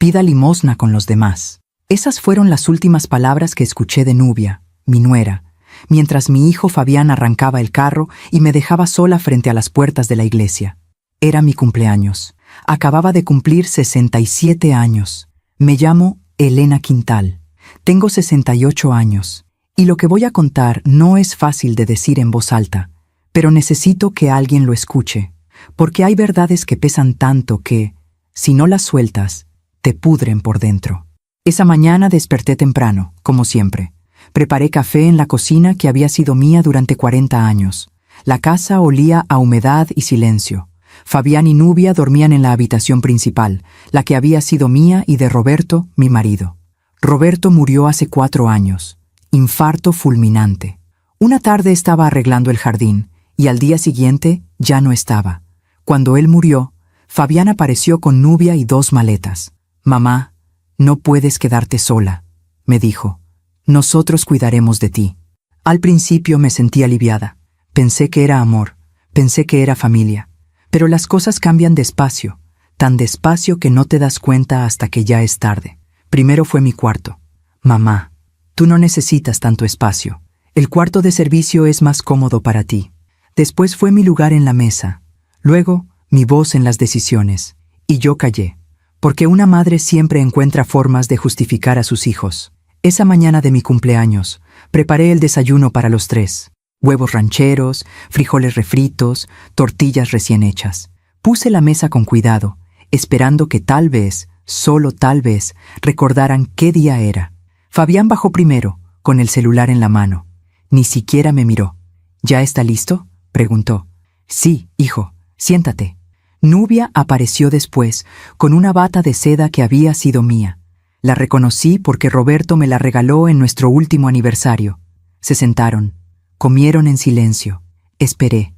Pida limosna con los demás. Esas fueron las últimas palabras que escuché de Nubia, mi nuera, mientras mi hijo Fabián arrancaba el carro y me dejaba sola frente a las puertas de la iglesia. Era mi cumpleaños. Acababa de cumplir 67 años. Me llamo Elena Quintal. Tengo 68 años. Y lo que voy a contar no es fácil de decir en voz alta, pero necesito que alguien lo escuche, porque hay verdades que pesan tanto que, si no las sueltas, te pudren por dentro. Esa mañana desperté temprano, como siempre. Preparé café en la cocina que había sido mía durante 40 años. La casa olía a humedad y silencio. Fabián y Nubia dormían en la habitación principal, la que había sido mía y de Roberto, mi marido. Roberto murió hace 4 años. Infarto fulminante. Una tarde estaba arreglando el jardín, y al día siguiente ya no estaba. Cuando él murió, Fabián apareció con Nubia y 2 maletas. «Mamá, no puedes quedarte sola», me dijo. «Nosotros cuidaremos de ti». Al principio me sentí aliviada. Pensé que era amor, pensé que era familia. Pero las cosas cambian despacio, tan despacio que no te das cuenta hasta que ya es tarde. Primero fue mi cuarto. «Mamá, tú no necesitas tanto espacio. El cuarto de servicio es más cómodo para ti». Después fue mi lugar en la mesa. Luego, mi voz en las decisiones. Y yo callé. Porque una madre siempre encuentra formas de justificar a sus hijos. Esa mañana de mi cumpleaños, preparé el desayuno para los 3. Huevos rancheros, frijoles refritos, tortillas recién hechas. Puse la mesa con cuidado, esperando que tal vez, solo tal vez, recordaran qué día era. Fabián bajó primero, con el celular en la mano. Ni siquiera me miró. «¿Ya está listo?», preguntó. «Sí, hijo, siéntate». Nubia apareció después, con una bata de seda que había sido mía. La reconocí porque Roberto me la regaló en nuestro último aniversario. Se sentaron. Comieron en silencio. Esperé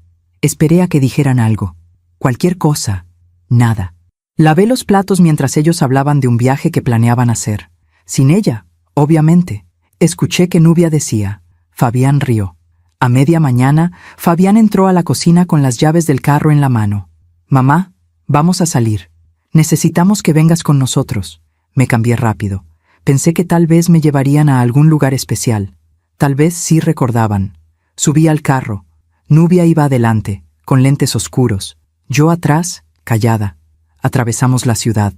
a que dijeran algo. Cualquier cosa. Nada. Lavé los platos mientras ellos hablaban de un viaje que planeaban hacer. Sin ella, obviamente. Escuché que Nubia decía. Fabián rió. A media mañana, Fabián entró a la cocina con las llaves del carro en la mano. «Mamá, vamos a salir. Necesitamos que vengas con nosotros». Me cambié rápido. Pensé que tal vez me llevarían a algún lugar especial. Tal vez sí recordaban. Subí al carro. Nubia iba adelante, con lentes oscuros. Yo atrás, callada. Atravesamos la ciudad.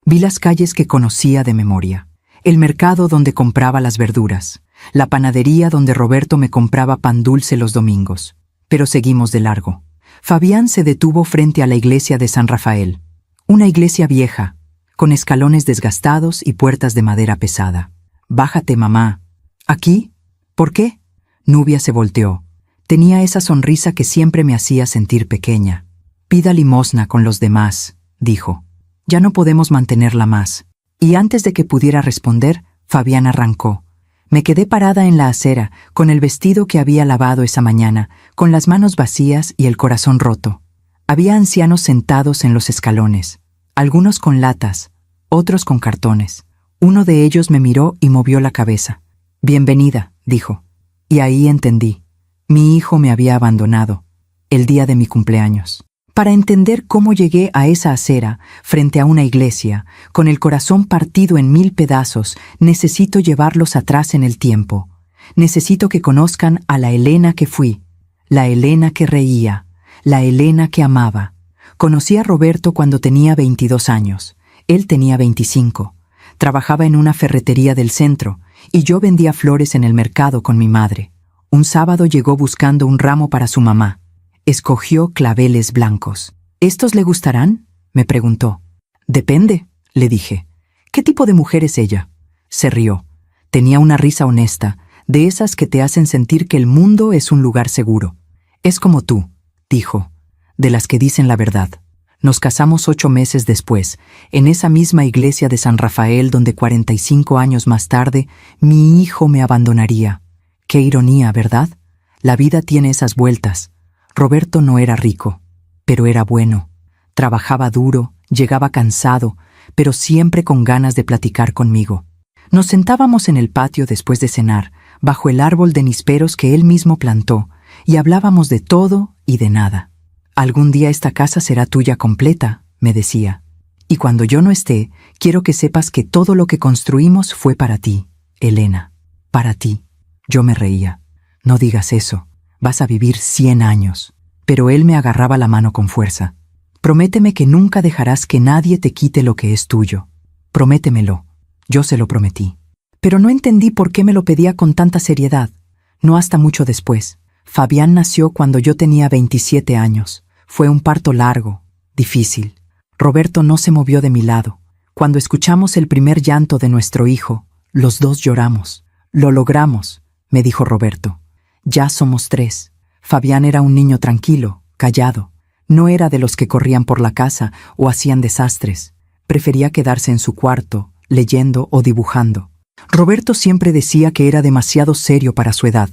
Vi las calles que conocía de memoria. El mercado donde compraba las verduras. La panadería donde Roberto me compraba pan dulce los domingos. Pero seguimos de largo. Fabián se detuvo frente a la iglesia de San Rafael. Una iglesia vieja, con escalones desgastados y puertas de madera pesada. «Bájate, mamá». «¿Aquí? ¿Por qué?» Nubia se volteó. Tenía esa sonrisa que siempre me hacía sentir pequeña. «Pida limosna con los demás», dijo. «Ya no podemos mantenerla más». Y antes de que pudiera responder, Fabián arrancó. Me quedé parada en la acera, con el vestido que había lavado esa mañana, con las manos vacías y el corazón roto. Había ancianos sentados en los escalones, algunos con latas, otros con cartones. Uno de ellos me miró y movió la cabeza. «Bienvenida», dijo. Y ahí entendí. Mi hijo me había abandonado, el día de mi cumpleaños. Para entender cómo llegué a esa acera, frente a una iglesia, con el corazón partido en 1000 pedazos, necesito llevarlos atrás en el tiempo. Necesito que conozcan a la Elena que fui, la Elena que reía, la Elena que amaba. Conocí a Roberto cuando tenía 22 años. Él tenía 25. Trabajaba en una ferretería del centro, y yo vendía flores en el mercado con mi madre. Un sábado llegó buscando un ramo para su mamá. Escogió claveles blancos. «¿Estos le gustarán?», me preguntó. «Depende», le dije. «¿Qué tipo de mujer es ella?». Se rió. Tenía una risa honesta, de esas que te hacen sentir que el mundo es un lugar seguro. «Es como tú», dijo, «de las que dicen la verdad». Nos casamos 8 meses después, en esa misma iglesia de San Rafael donde 45 años más tarde mi hijo me abandonaría. Qué ironía, ¿verdad? La vida tiene esas vueltas. Roberto no era rico, pero era bueno. Trabajaba duro, llegaba cansado, pero siempre con ganas de platicar conmigo. Nos sentábamos en el patio después de cenar, bajo el árbol de nísperos que él mismo plantó, y hablábamos de todo y de nada. «Algún día esta casa será tuya completa», me decía. «Y cuando yo no esté, quiero que sepas que todo lo que construimos fue para ti, Elena. Para ti. Yo me reía. No digas eso. Vas a vivir 100 años. Pero él me agarraba la mano con fuerza. Prométeme que nunca dejarás que nadie te quite lo que es tuyo. Prométemelo. Yo se lo prometí. Pero no entendí por qué me lo pedía con tanta seriedad. No hasta mucho después. Fabián nació cuando yo tenía 27 años. Fue un parto largo, difícil. Roberto no se movió de mi lado. Cuando escuchamos el primer llanto de nuestro hijo, los dos lloramos. Lo logramos, me dijo Roberto. Ya somos 3. Fabián era un niño tranquilo, callado. No era de los que corrían por la casa o hacían desastres. Prefería quedarse en su cuarto, leyendo o dibujando. Roberto siempre decía que era demasiado serio para su edad.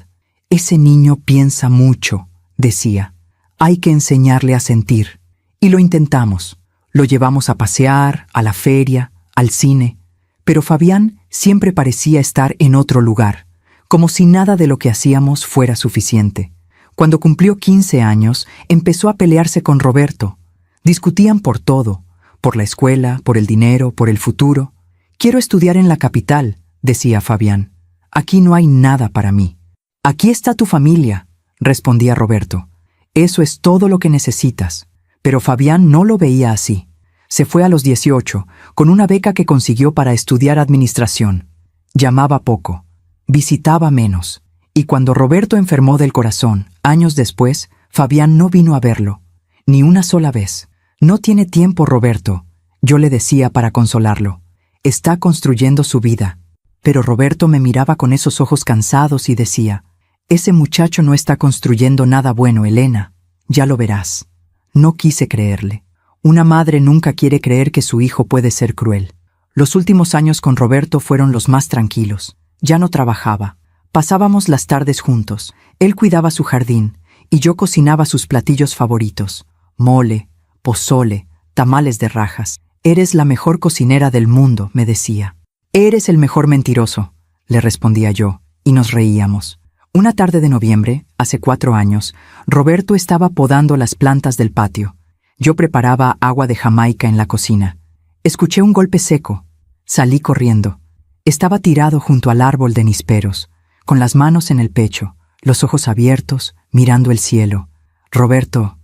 Ese niño piensa mucho, decía. Hay que enseñarle a sentir. Y lo intentamos. Lo llevamos a pasear, a la feria, al cine. Pero Fabián siempre parecía estar en otro lugar, como si nada de lo que hacíamos fuera suficiente. Cuando cumplió 15 años, empezó a pelearse con Roberto. Discutían por todo, por la escuela, por el dinero, por el futuro. Quiero estudiar en la capital, decía Fabián. Aquí no hay nada para mí. Aquí está tu familia, respondía Roberto. Eso es todo lo que necesitas. Pero Fabián no lo veía así. Se fue a los 18, con una beca que consiguió para estudiar administración. Llamaba poco, visitaba menos. Y cuando Roberto enfermó del corazón, años después, Fabián no vino a verlo, ni una sola vez. No tiene tiempo, Roberto, yo le decía para consolarlo. Está construyendo su vida. Pero Roberto me miraba con esos ojos cansados y decía, ese muchacho no está construyendo nada bueno, Elena. Ya lo verás. No quise creerle. Una madre nunca quiere creer que su hijo puede ser cruel. Los últimos años con Roberto fueron los más tranquilos. Ya no trabajaba. Pasábamos las tardes juntos. Él cuidaba su jardín y yo cocinaba sus platillos favoritos. Mole, pozole, tamales de rajas. Eres la mejor cocinera del mundo, me decía. Eres el mejor mentiroso, le respondía yo, y nos reíamos. Una tarde de noviembre, hace 4 años, Roberto estaba podando las plantas del patio. Yo preparaba agua de Jamaica en la cocina. Escuché un golpe seco. Salí corriendo. Estaba tirado junto al árbol de nísperos, con las manos en el pecho, los ojos abiertos, mirando el cielo. Roberto,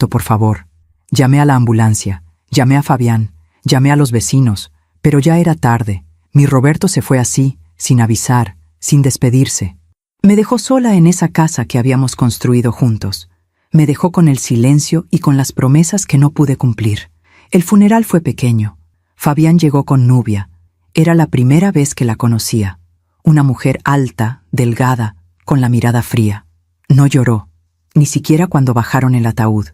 por favor. Llamé a la ambulancia, llamé a Fabián, llamé a los vecinos, pero ya era tarde. Mi Roberto se fue así, sin avisar, sin despedirse. Me dejó sola en esa casa que habíamos construido juntos. Me dejó con el silencio y con las promesas que no pude cumplir. El funeral fue pequeño. Fabián llegó con Nubia. Era la primera vez que la conocía. Una mujer alta, delgada, con la mirada fría. No lloró, ni siquiera cuando bajaron el ataúd.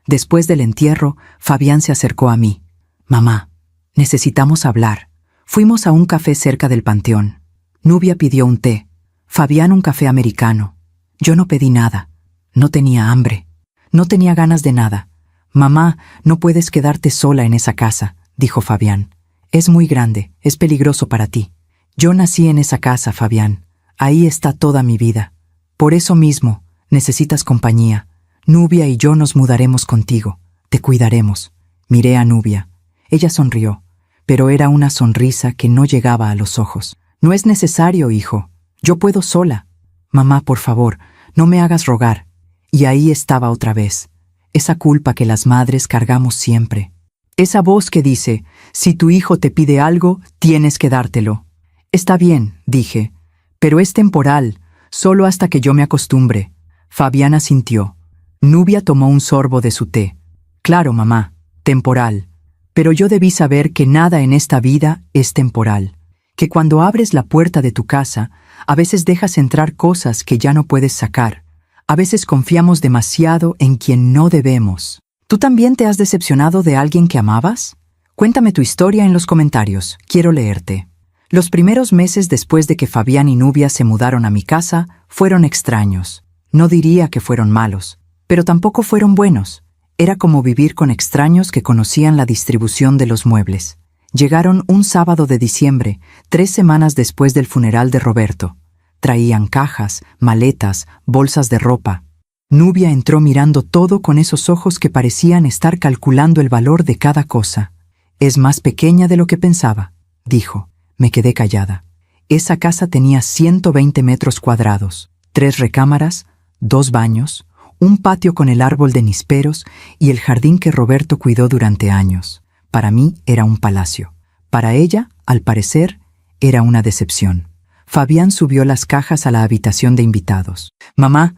Después del entierro, Fabián se acercó a mí. Mamá, necesitamos hablar. Fuimos a un café cerca del panteón. Nubia pidió un té. Fabián un café americano. Yo no pedí nada. No tenía hambre. No tenía ganas de nada. Mamá, no puedes quedarte sola en esa casa, dijo Fabián. Es muy grande, es peligroso para ti. Yo nací en esa casa, Fabián. Ahí está toda mi vida. Por eso mismo, necesitas compañía. Nubia y yo nos mudaremos contigo. Te cuidaremos. Miré a Nubia. Ella sonrió, pero era una sonrisa que no llegaba a los ojos. No es necesario, hijo. Yo puedo sola. Mamá, por favor, no me hagas rogar. Y ahí estaba otra vez. Esa culpa que las madres cargamos siempre. Esa voz que dice, si tu hijo te pide algo, tienes que dártelo. Está bien, dije, pero es temporal, solo hasta que yo me acostumbre. Fabián asintió. Nubia tomó un sorbo de su té. Claro, mamá, temporal. Pero yo debí saber que nada en esta vida es temporal. Que cuando abres la puerta de tu casa, a veces dejas entrar cosas que ya no puedes sacar. A veces confiamos demasiado en quien no debemos. ¿Tú también te has decepcionado de alguien que amabas? Cuéntame tu historia en los comentarios, quiero leerte. Los primeros meses después de que Fabián y Nubia se mudaron a mi casa fueron extraños. No diría que fueron malos, pero tampoco fueron buenos. Era como vivir con extraños que conocían la distribución de los muebles. Llegaron un sábado de diciembre, 3 semanas después del funeral de Roberto. Traían cajas, maletas, bolsas de ropa. Nubia entró mirando todo con esos ojos que parecían estar calculando el valor de cada cosa. Es más pequeña de lo que pensaba, dijo. Me quedé callada. Esa casa tenía 120 metros cuadrados, 3 recámaras, 2 baños, un patio con el árbol de nísperos y el jardín que Roberto cuidó durante años. Para mí era un palacio. Para ella, al parecer, era una decepción. Fabián subió las cajas a la habitación de invitados. «Mamá,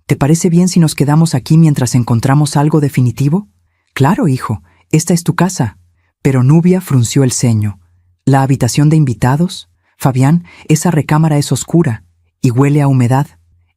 ¿te parece bien si nos quedamos aquí mientras encontramos algo definitivo?» «Claro, hijo, esta es tu casa». Pero Nubia frunció el ceño. «¿La habitación de invitados? Fabián, esa recámara es oscura y huele a humedad».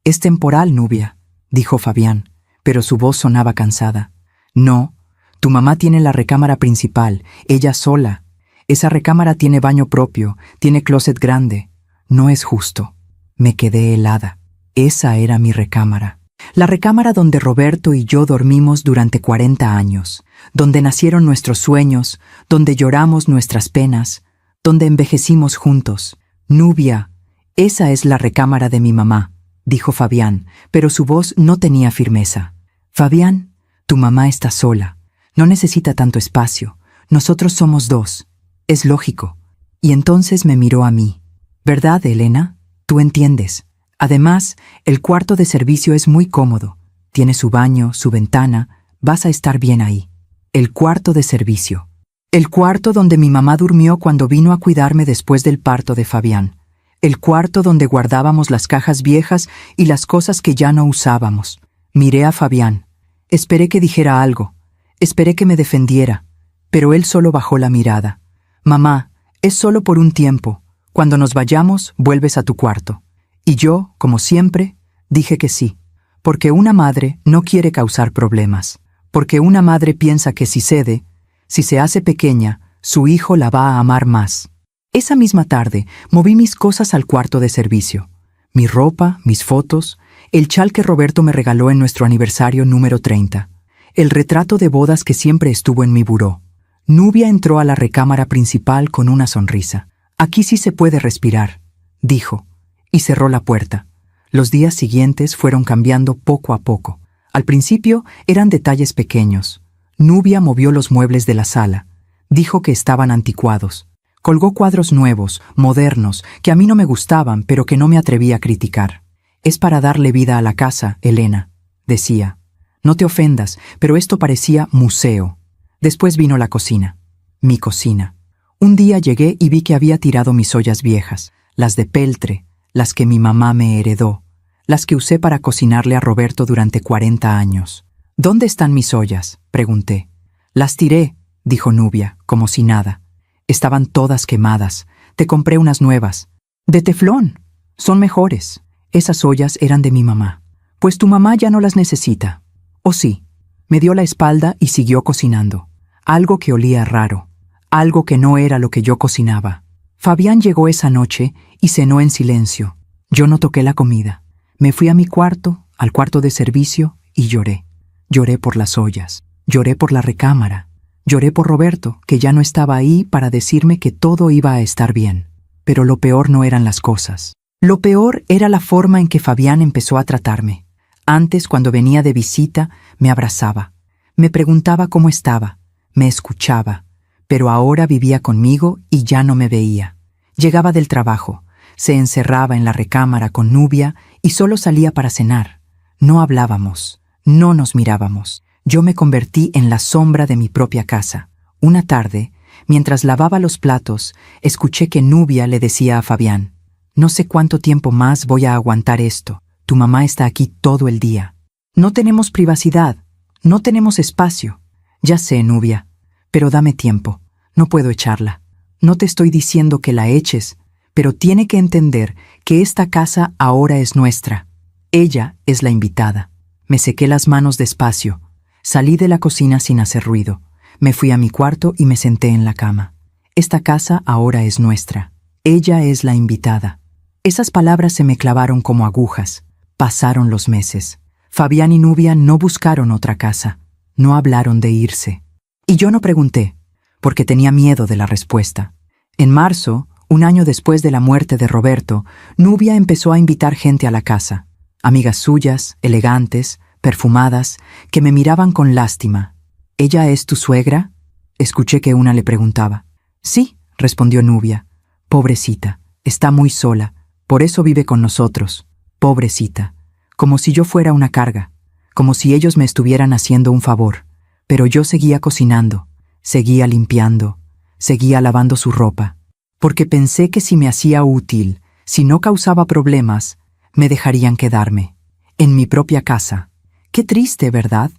«Es temporal, Nubia», dijo Fabián, pero su voz sonaba cansada. «No, tu mamá tiene la recámara principal, ella sola. Esa recámara tiene baño propio, tiene closet grande. No es justo». Me quedé helada. Esa era mi recámara. La recámara donde Roberto y yo dormimos durante 40 años, donde nacieron nuestros sueños, donde lloramos nuestras penas, donde envejecimos juntos. «Nubia, esa es la recámara de mi mamá», dijo Fabián, pero su voz no tenía firmeza. «Fabián, tu mamá está sola. No necesita tanto espacio. Nosotros somos 2. Es lógico». Y entonces me miró a mí. «¿Verdad, Elena? Tú entiendes. Además, el cuarto de servicio es muy cómodo. Tiene su baño, su ventana. Vas a estar bien ahí». El cuarto de servicio. El cuarto donde mi mamá durmió cuando vino a cuidarme después del parto de Fabián. El cuarto donde guardábamos las cajas viejas y las cosas que ya no usábamos. Miré a Fabián. Esperé que dijera algo. Esperé que me defendiera. Pero él solo bajó la mirada. «Mamá, es solo por un tiempo. Cuando nos vayamos, vuelves a tu cuarto». Y yo, como siempre, dije que sí. Porque una madre no quiere causar problemas. Porque una madre piensa que si cede, si se hace pequeña, su hijo la va a amar más. Esa misma tarde, moví mis cosas al cuarto de servicio. Mi ropa, mis fotos, el chal que Roberto me regaló en nuestro aniversario número 30, el retrato de bodas que siempre estuvo en mi buró. Nubia entró a la recámara principal con una sonrisa. «Aquí sí se puede respirar», dijo, y cerró la puerta. Los días siguientes fueron cambiando poco a poco. Al principio eran detalles pequeños. Nubia movió los muebles de la sala. Dijo que estaban anticuados. Colgó cuadros nuevos, modernos, que a mí no me gustaban, pero que no me atreví a criticar. «Es para darle vida a la casa, Elena», decía. «No te ofendas, pero esto parecía museo». Después vino la cocina. Mi cocina. Un día llegué y vi que había tirado mis ollas viejas, las de peltre, las que mi mamá me heredó, las que usé para cocinarle a Roberto durante 40 años. «¿Dónde están mis ollas?», pregunté. «Las tiré», dijo Nubia, como si nada. «Estaban todas quemadas. Te compré unas nuevas. De teflón. Son mejores. Esas ollas eran de mi mamá. Pues tu mamá ya no las necesita». «¿O sí?». Me dio la espalda y siguió cocinando. Algo que olía raro. Algo que no era lo que yo cocinaba. Fabián llegó esa noche y cenó en silencio. Yo no toqué la comida. Me fui a mi cuarto, al cuarto de servicio, y lloré. Lloré por las ollas. Lloré por la recámara. Lloré por Roberto, que ya no estaba ahí para decirme que todo iba a estar bien. Pero lo peor no eran las cosas. Lo peor era la forma en que Fabián empezó a tratarme. Antes, cuando venía de visita, me abrazaba. Me preguntaba cómo estaba. Me escuchaba. Pero ahora vivía conmigo y ya no me veía. Llegaba del trabajo. Se encerraba en la recámara con Nubia y solo salía para cenar. No hablábamos. No nos mirábamos. Yo me convertí en la sombra de mi propia casa. Una tarde, mientras lavaba los platos, escuché que Nubia le decía a Fabián: «No sé cuánto tiempo más voy a aguantar esto. Tu mamá está aquí todo el día. No tenemos privacidad. No tenemos espacio». «Ya sé, Nubia, pero dame tiempo. No puedo echarla. No te estoy diciendo que la eches, pero tiene que entender que esta casa ahora es nuestra. Ella es la invitada». Me sequé las manos despacio. Salí de la cocina sin hacer ruido. Me fui a mi cuarto y me senté en la cama. «Esta casa ahora es nuestra. Ella es la invitada». Esas palabras se me clavaron como agujas. Pasaron los meses. Fabián y Nubia no buscaron otra casa. No hablaron de irse. Y yo no pregunté, porque tenía miedo de la respuesta. En marzo, un año después de la muerte de Roberto, Nubia empezó a invitar gente a la casa. Amigas suyas, elegantes, perfumadas, que me miraban con lástima. «¿Ella es tu suegra?». Escuché que una le preguntaba. Sí, respondió Nubia. Pobrecita, está muy sola, por eso vive con nosotros. Pobrecita, como si yo fuera una carga, como si ellos me estuvieran haciendo un favor. Pero yo seguía cocinando, seguía limpiando, seguía lavando su ropa, porque pensé que si me hacía útil, si no causaba problemas, me dejarían quedarme. En mi propia casa. Qué triste, ¿verdad?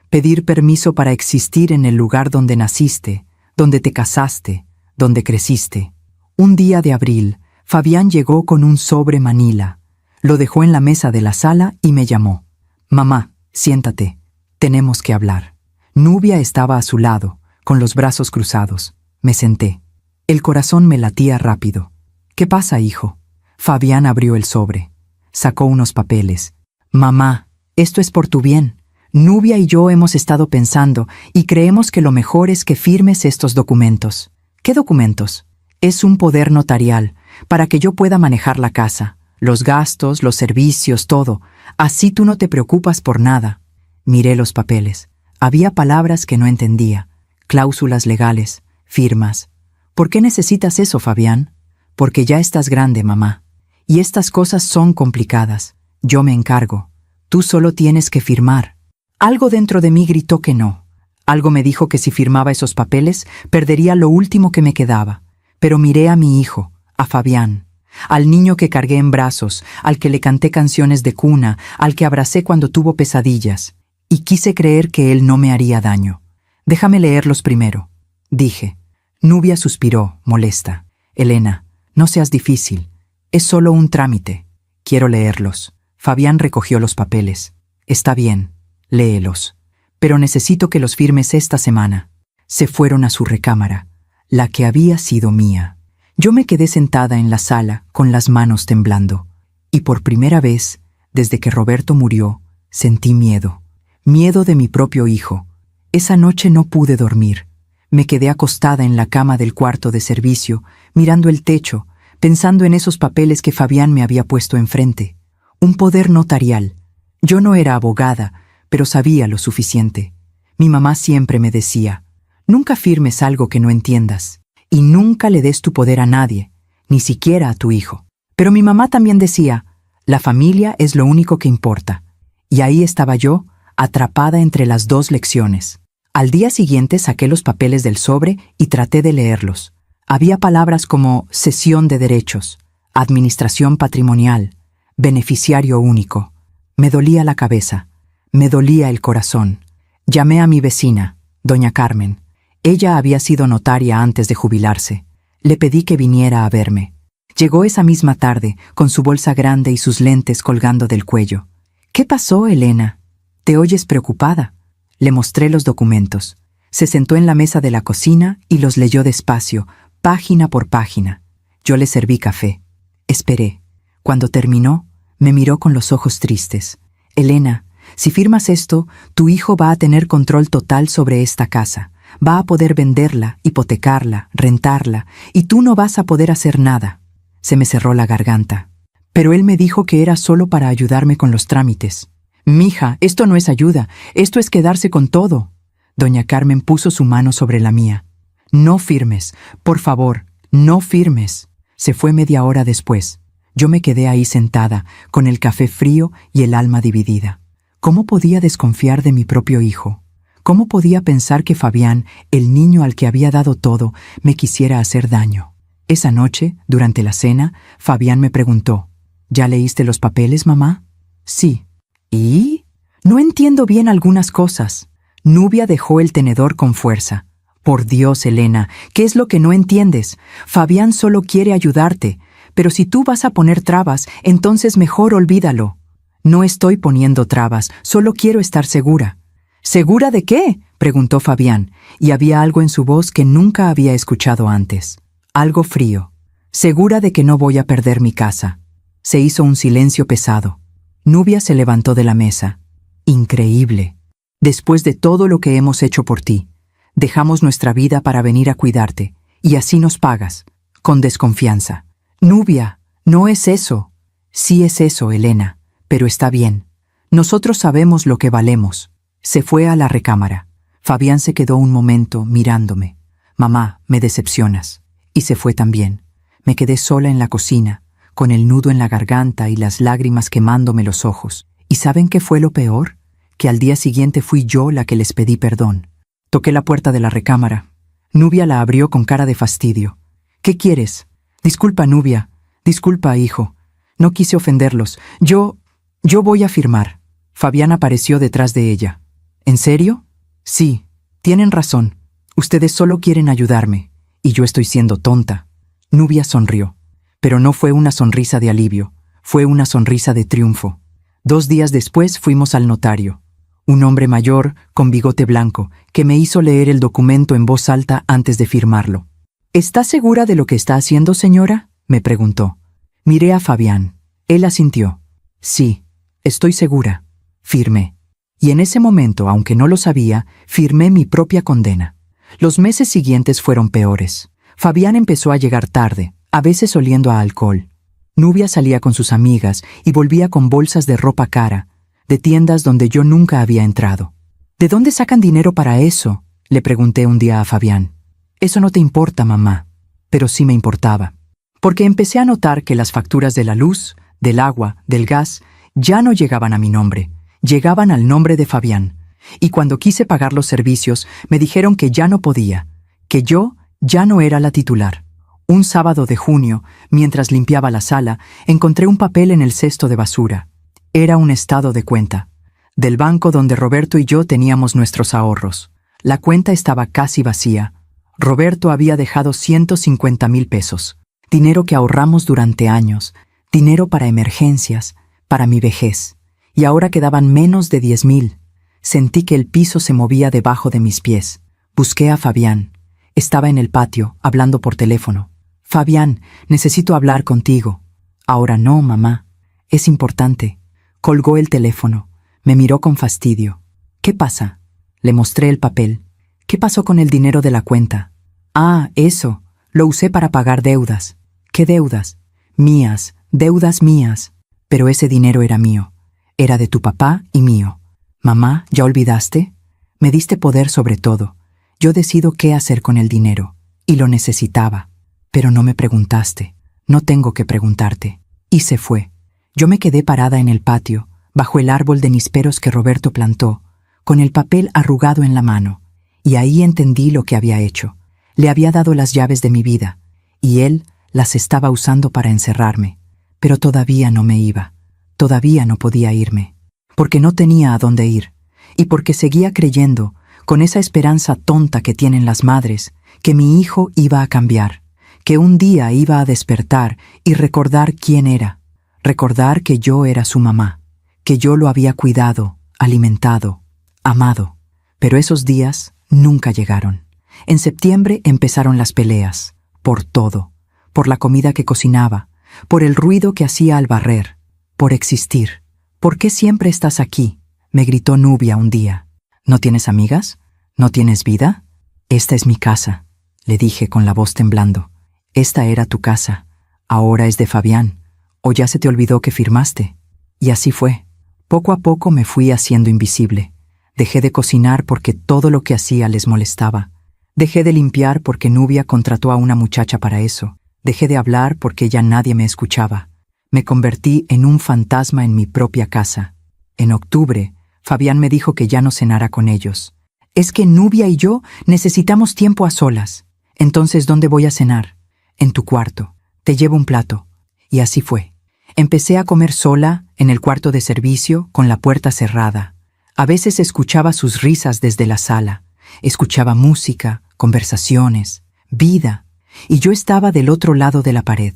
Pedir permiso para existir en el lugar donde naciste, donde te casaste, donde creciste. Un día de abril, Fabián llegó con un sobre manila. Lo dejó en la mesa de la sala y me llamó. Mamá, siéntate, tenemos que hablar. Nubia estaba a su lado, con los brazos cruzados. Me senté. El corazón me latía rápido. ¿Qué pasa, hijo? Fabián abrió el sobre. Sacó unos papeles. Mamá, esto es por tu bien. Nubia y yo hemos estado pensando y creemos que lo mejor es que firmes estos documentos. ¿Qué documentos? Es un poder notarial, para que yo pueda manejar la casa, los gastos, los servicios, todo. Así tú no te preocupas por nada. Miré los papeles. Había palabras que no entendía, cláusulas legales, firmas. ¿Por qué necesitas eso, Fabián? Porque ya estás grande, mamá. Y estas cosas son complicadas. Yo me encargo. Tú solo tienes que firmar. Algo dentro de mí gritó que no. Algo me dijo que si firmaba esos papeles, perdería lo último que me quedaba. Pero miré a mi hijo, a Fabián, al niño que cargué en brazos, al que le canté canciones de cuna, al que abracé cuando tuvo pesadillas, y quise creer que él no me haría daño. Déjame leerlos primero, dije. Nubia suspiró, molesta. Elena, no seas difícil. Es solo un trámite. Quiero leerlos. Fabián recogió los papeles. Está bien, léelos. Pero necesito que los firmes esta semana. Se fueron a su recámara, la que había sido mía. Yo me quedé sentada en la sala con las manos temblando. Y por primera vez, desde que Roberto murió, sentí miedo. Miedo de mi propio hijo. Esa noche no pude dormir. Me quedé acostada en la cama del cuarto de servicio, mirando el techo, pensando en esos papeles que Fabián me había puesto enfrente. Un poder notarial. Yo no era abogada, pero sabía lo suficiente. Mi mamá siempre me decía, nunca firmes algo que no entiendas, y nunca le des tu poder a nadie, ni siquiera a tu hijo. Pero mi mamá también decía, la familia es lo único que importa. Y ahí estaba yo, atrapada entre las dos lecciones. Al día siguiente saqué los papeles del sobre y traté de leerlos. Había palabras como cesión de derechos, administración patrimonial, beneficiario único. Me dolía la cabeza, me dolía el corazón. Llamé a mi vecina, doña Carmen. Ella había sido notaria antes de jubilarse. Le pedí que viniera a verme. Llegó esa misma tarde, con su bolsa grande y sus lentes colgando del cuello. ¿Qué pasó, Elena? ¿Te oyes preocupada? Le mostré los documentos. Se sentó en la mesa de la cocina y los leyó despacio, página por página. Yo le serví café. Esperé. Cuando terminó, me miró con los ojos tristes. Elena, si firmas esto, tu hijo va a tener control total sobre esta casa. Va a poder venderla, hipotecarla, rentarla, y tú no vas a poder hacer nada. Se me cerró la garganta. Pero él me dijo que era solo para ayudarme con los trámites. Mija, esto no es ayuda, esto es quedarse con todo. Doña Carmen puso su mano sobre la mía. No firmes, por favor, no firmes. Se fue media hora después. Yo me quedé ahí sentada, con el café frío y el alma dividida. ¿Cómo podía desconfiar de mi propio hijo? ¿Cómo podía pensar que Fabián, el niño al que había dado todo, me quisiera hacer daño? Esa noche, durante la cena, Fabián me preguntó, ¿ya leíste los papeles, mamá? Sí. ¿Y? No entiendo bien algunas cosas. Nubia dejó el tenedor con fuerza. Por Dios, Elena, ¿qué es lo que no entiendes? Fabián solo quiere ayudarte, pero si tú vas a poner trabas, entonces mejor olvídalo. No estoy poniendo trabas, solo quiero estar segura. ¿Segura de qué?, preguntó Fabián, y había algo en su voz que nunca había escuchado antes. Algo frío. Segura de que no voy a perder mi casa. Se hizo un silencio pesado. Nubia se levantó de la mesa. Increíble. Después de todo lo que hemos hecho por ti, dejamos nuestra vida para venir a cuidarte, y así nos pagas, con desconfianza. Nubia, no es eso. Sí es eso, Elena, pero está bien. Nosotros sabemos lo que valemos. Se fue a la recámara. Fabián se quedó un momento mirándome. Mamá, me decepcionas. Y se fue también. Me quedé sola en la cocina, con el nudo en la garganta y las lágrimas quemándome los ojos. ¿Y saben qué fue lo peor? Que al día siguiente fui yo la que les pedí perdón. Toqué la puerta de la recámara. Nubia la abrió con cara de fastidio. ¿Qué quieres? Disculpa, Nubia. Disculpa, hijo. No quise ofenderlos. Yo voy a firmar. Fabián apareció detrás de ella. ¿En serio? Sí, tienen razón. Ustedes solo quieren ayudarme. Y yo estoy siendo tonta. Nubia sonrió. Pero no fue una sonrisa de alivio. Fue una sonrisa de triunfo. 2 días después fuimos al notario. Un hombre mayor, con bigote blanco, que me hizo leer el documento en voz alta antes de firmarlo. ¿Está segura de lo que está haciendo, señora?, me preguntó. Miré a Fabián. Él asintió. Sí, estoy segura. Firmé. Y en ese momento, aunque no lo sabía, firmé mi propia condena. Los meses siguientes fueron peores. Fabián empezó a llegar tarde, a veces oliendo a alcohol. Nubia salía con sus amigas y volvía con bolsas de ropa cara, de tiendas donde yo nunca había entrado. ¿De dónde sacan dinero para eso?, le pregunté un día a Fabián. Eso no te importa, mamá. Pero sí me importaba. Porque empecé a notar que las facturas de la luz, del agua, del gas, ya no llegaban a mi nombre, llegaban al nombre de Fabián. Y cuando quise pagar los servicios, me dijeron que ya no podía, que yo ya no era la titular. Un sábado de junio, mientras limpiaba la sala, encontré un papel en el cesto de basura. Era un estado de cuenta, del banco donde Roberto y yo teníamos nuestros ahorros. La cuenta estaba casi vacía. Roberto había dejado 150,000 pesos, dinero que ahorramos durante años, dinero para emergencias, para mi vejez, y ahora quedaban menos de 10,000. Sentí que el piso se movía debajo de mis pies. Busqué a Fabián. Estaba en el patio, hablando por teléfono. Fabián, necesito hablar contigo. Ahora no, mamá. Es importante. Colgó el teléfono. Me miró con fastidio. ¿Qué pasa? Le mostré el papel. ¿Qué pasó con el dinero de la cuenta? Ah, eso. Lo usé para pagar deudas. ¿Qué deudas? Mías, deudas mías. Pero ese dinero era mío. Era de tu papá y mío. Mamá, ¿ya olvidaste? Me diste poder sobre todo. Yo decido qué hacer con el dinero. Y lo necesitaba. Pero no me preguntaste. No tengo que preguntarte. Y se fue. Yo me quedé parada en el patio, bajo el árbol de nísperos que Roberto plantó, con el papel arrugado en la mano. Y ahí entendí lo que había hecho. Le había dado las llaves de mi vida, y él las estaba usando para encerrarme. Pero todavía no me iba. Todavía no podía irme. Porque no tenía a dónde ir. Y porque seguía creyendo, con esa esperanza tonta que tienen las madres, que mi hijo iba a cambiar, que un día iba a despertar y recordar quién era. Recordar que yo era su mamá, que yo lo había cuidado, alimentado, amado. Pero esos días nunca llegaron. En septiembre empezaron las peleas, por todo, por la comida que cocinaba, por el ruido que hacía al barrer, por existir. ¿Por qué siempre estás aquí?, me gritó Nubia un día. ¿No tienes amigas? ¿No tienes vida? Esta es mi casa, le dije con la voz temblando. Esta era tu casa, ahora es de Fabián. ¿O ya se te olvidó que firmaste? Y así fue. Poco a poco me fui haciendo invisible. Dejé de cocinar porque todo lo que hacía les molestaba. Dejé de limpiar porque Nubia contrató a una muchacha para eso. Dejé de hablar porque ya nadie me escuchaba. Me convertí en un fantasma en mi propia casa. En octubre, Fabián me dijo que ya no cenara con ellos. Es que Nubia y yo necesitamos tiempo a solas. Entonces, ¿dónde voy a cenar? En tu cuarto. Te llevo un plato. Y así fue. Empecé a comer sola, en el cuarto de servicio, con la puerta cerrada. A veces escuchaba sus risas desde la sala. Escuchaba música, conversaciones, vida. Y yo estaba del otro lado de la pared,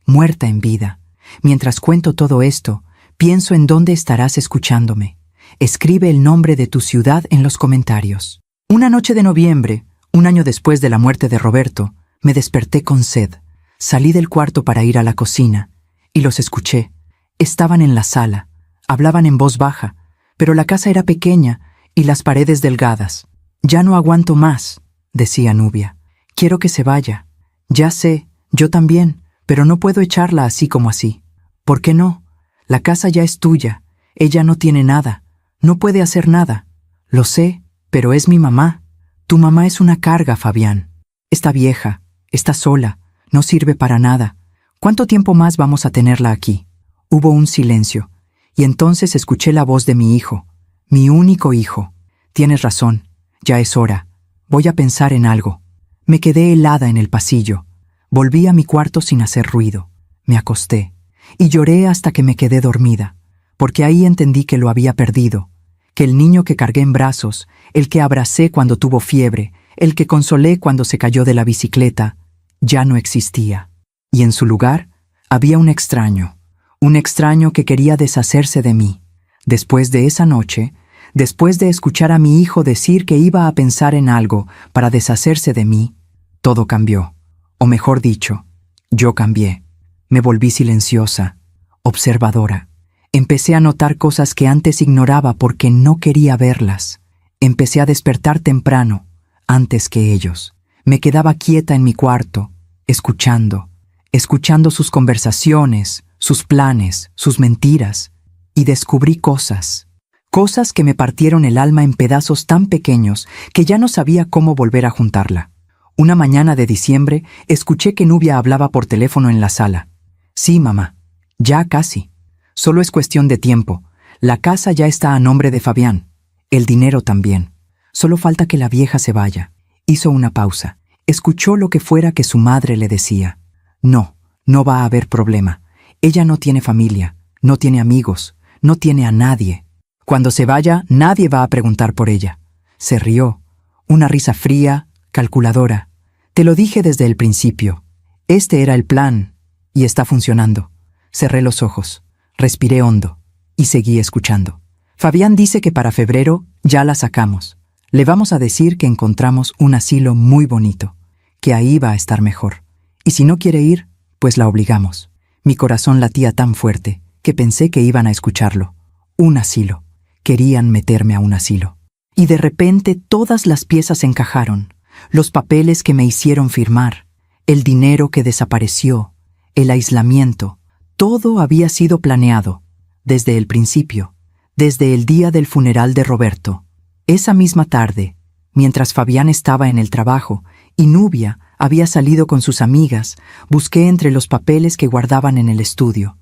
muerta en vida. Mientras cuento todo esto, pienso en dónde estarás escuchándome. Escribe el nombre de tu ciudad en los comentarios. Una noche de noviembre, un año después de la muerte de Roberto, me desperté con sed. Salí del cuarto para ir a la cocina, y los escuché. Estaban en la sala, hablaban en voz baja, pero la casa era pequeña y las paredes delgadas. Ya no aguanto más, decía Nubia. Quiero que se vaya. Ya sé, yo también, pero no puedo echarla así como así. ¿Por qué no? La casa ya es tuya, ella no tiene nada, no puede hacer nada. Lo sé, Pero es mi mamá. Tu mamá es una carga, Fabián. Está vieja, está sola, no sirve para nada. ¿Cuánto tiempo más vamos a tenerla aquí? Hubo un silencio, y entonces escuché la voz de mi hijo, mi único hijo. Tienes razón, ya es hora. Voy a pensar en algo. Me quedé helada en el pasillo. Volví a mi cuarto sin hacer ruido. Me acosté, y lloré hasta que me quedé dormida, porque ahí entendí que lo había perdido, que el niño que cargué en brazos, el que abracé cuando tuvo fiebre, el que consolé cuando se cayó de la bicicleta, ya no existía. Y en su lugar había un extraño que quería deshacerse de mí. Después de esa noche, después de escuchar a mi hijo decir que iba a pensar en algo para deshacerse de mí, todo cambió. O mejor dicho, yo cambié. Me volví silenciosa, observadora. Empecé a notar cosas que antes ignoraba porque no quería verlas. Empecé a despertar temprano, antes que ellos. Me quedaba quieta en mi cuarto, escuchando sus conversaciones, sus planes, sus mentiras, y descubrí cosas que me partieron el alma en pedazos tan pequeños que ya no sabía cómo volver a juntarla. Una mañana de diciembre, escuché que Nubia hablaba por teléfono en la sala. Sí, mamá, ya casi. Solo es cuestión de tiempo. La casa ya está a nombre de Fabián. El dinero también. Solo falta que la vieja se vaya. Hizo una pausa. Escuchó lo que fuera que su madre le decía. No va a haber problema. Ella no tiene familia, no tiene amigos, no tiene a nadie. Cuando se vaya, nadie va a preguntar por ella. Se rió. Una risa fría, calculadora. Te lo dije desde el principio. Este era el plan, y está funcionando. Cerré los ojos, respiré hondo, y seguí escuchando. Fabián dice que para febrero ya la sacamos. Le vamos a decir que encontramos un asilo muy bonito, que ahí va a estar mejor. Y si no quiere ir, pues la obligamos. Mi corazón latía tan fuerte que pensé que iban a escucharlo. Un asilo. Querían meterme a un asilo. Y de repente todas las piezas encajaron. Los papeles que me hicieron firmar, el dinero que desapareció, el aislamiento. Todo había sido planeado, desde el principio, desde el día del funeral de Roberto. Esa misma tarde, mientras Fabián estaba en el trabajo y Nubia había salido con sus amigas, busqué entre los papeles que guardaban en el estudio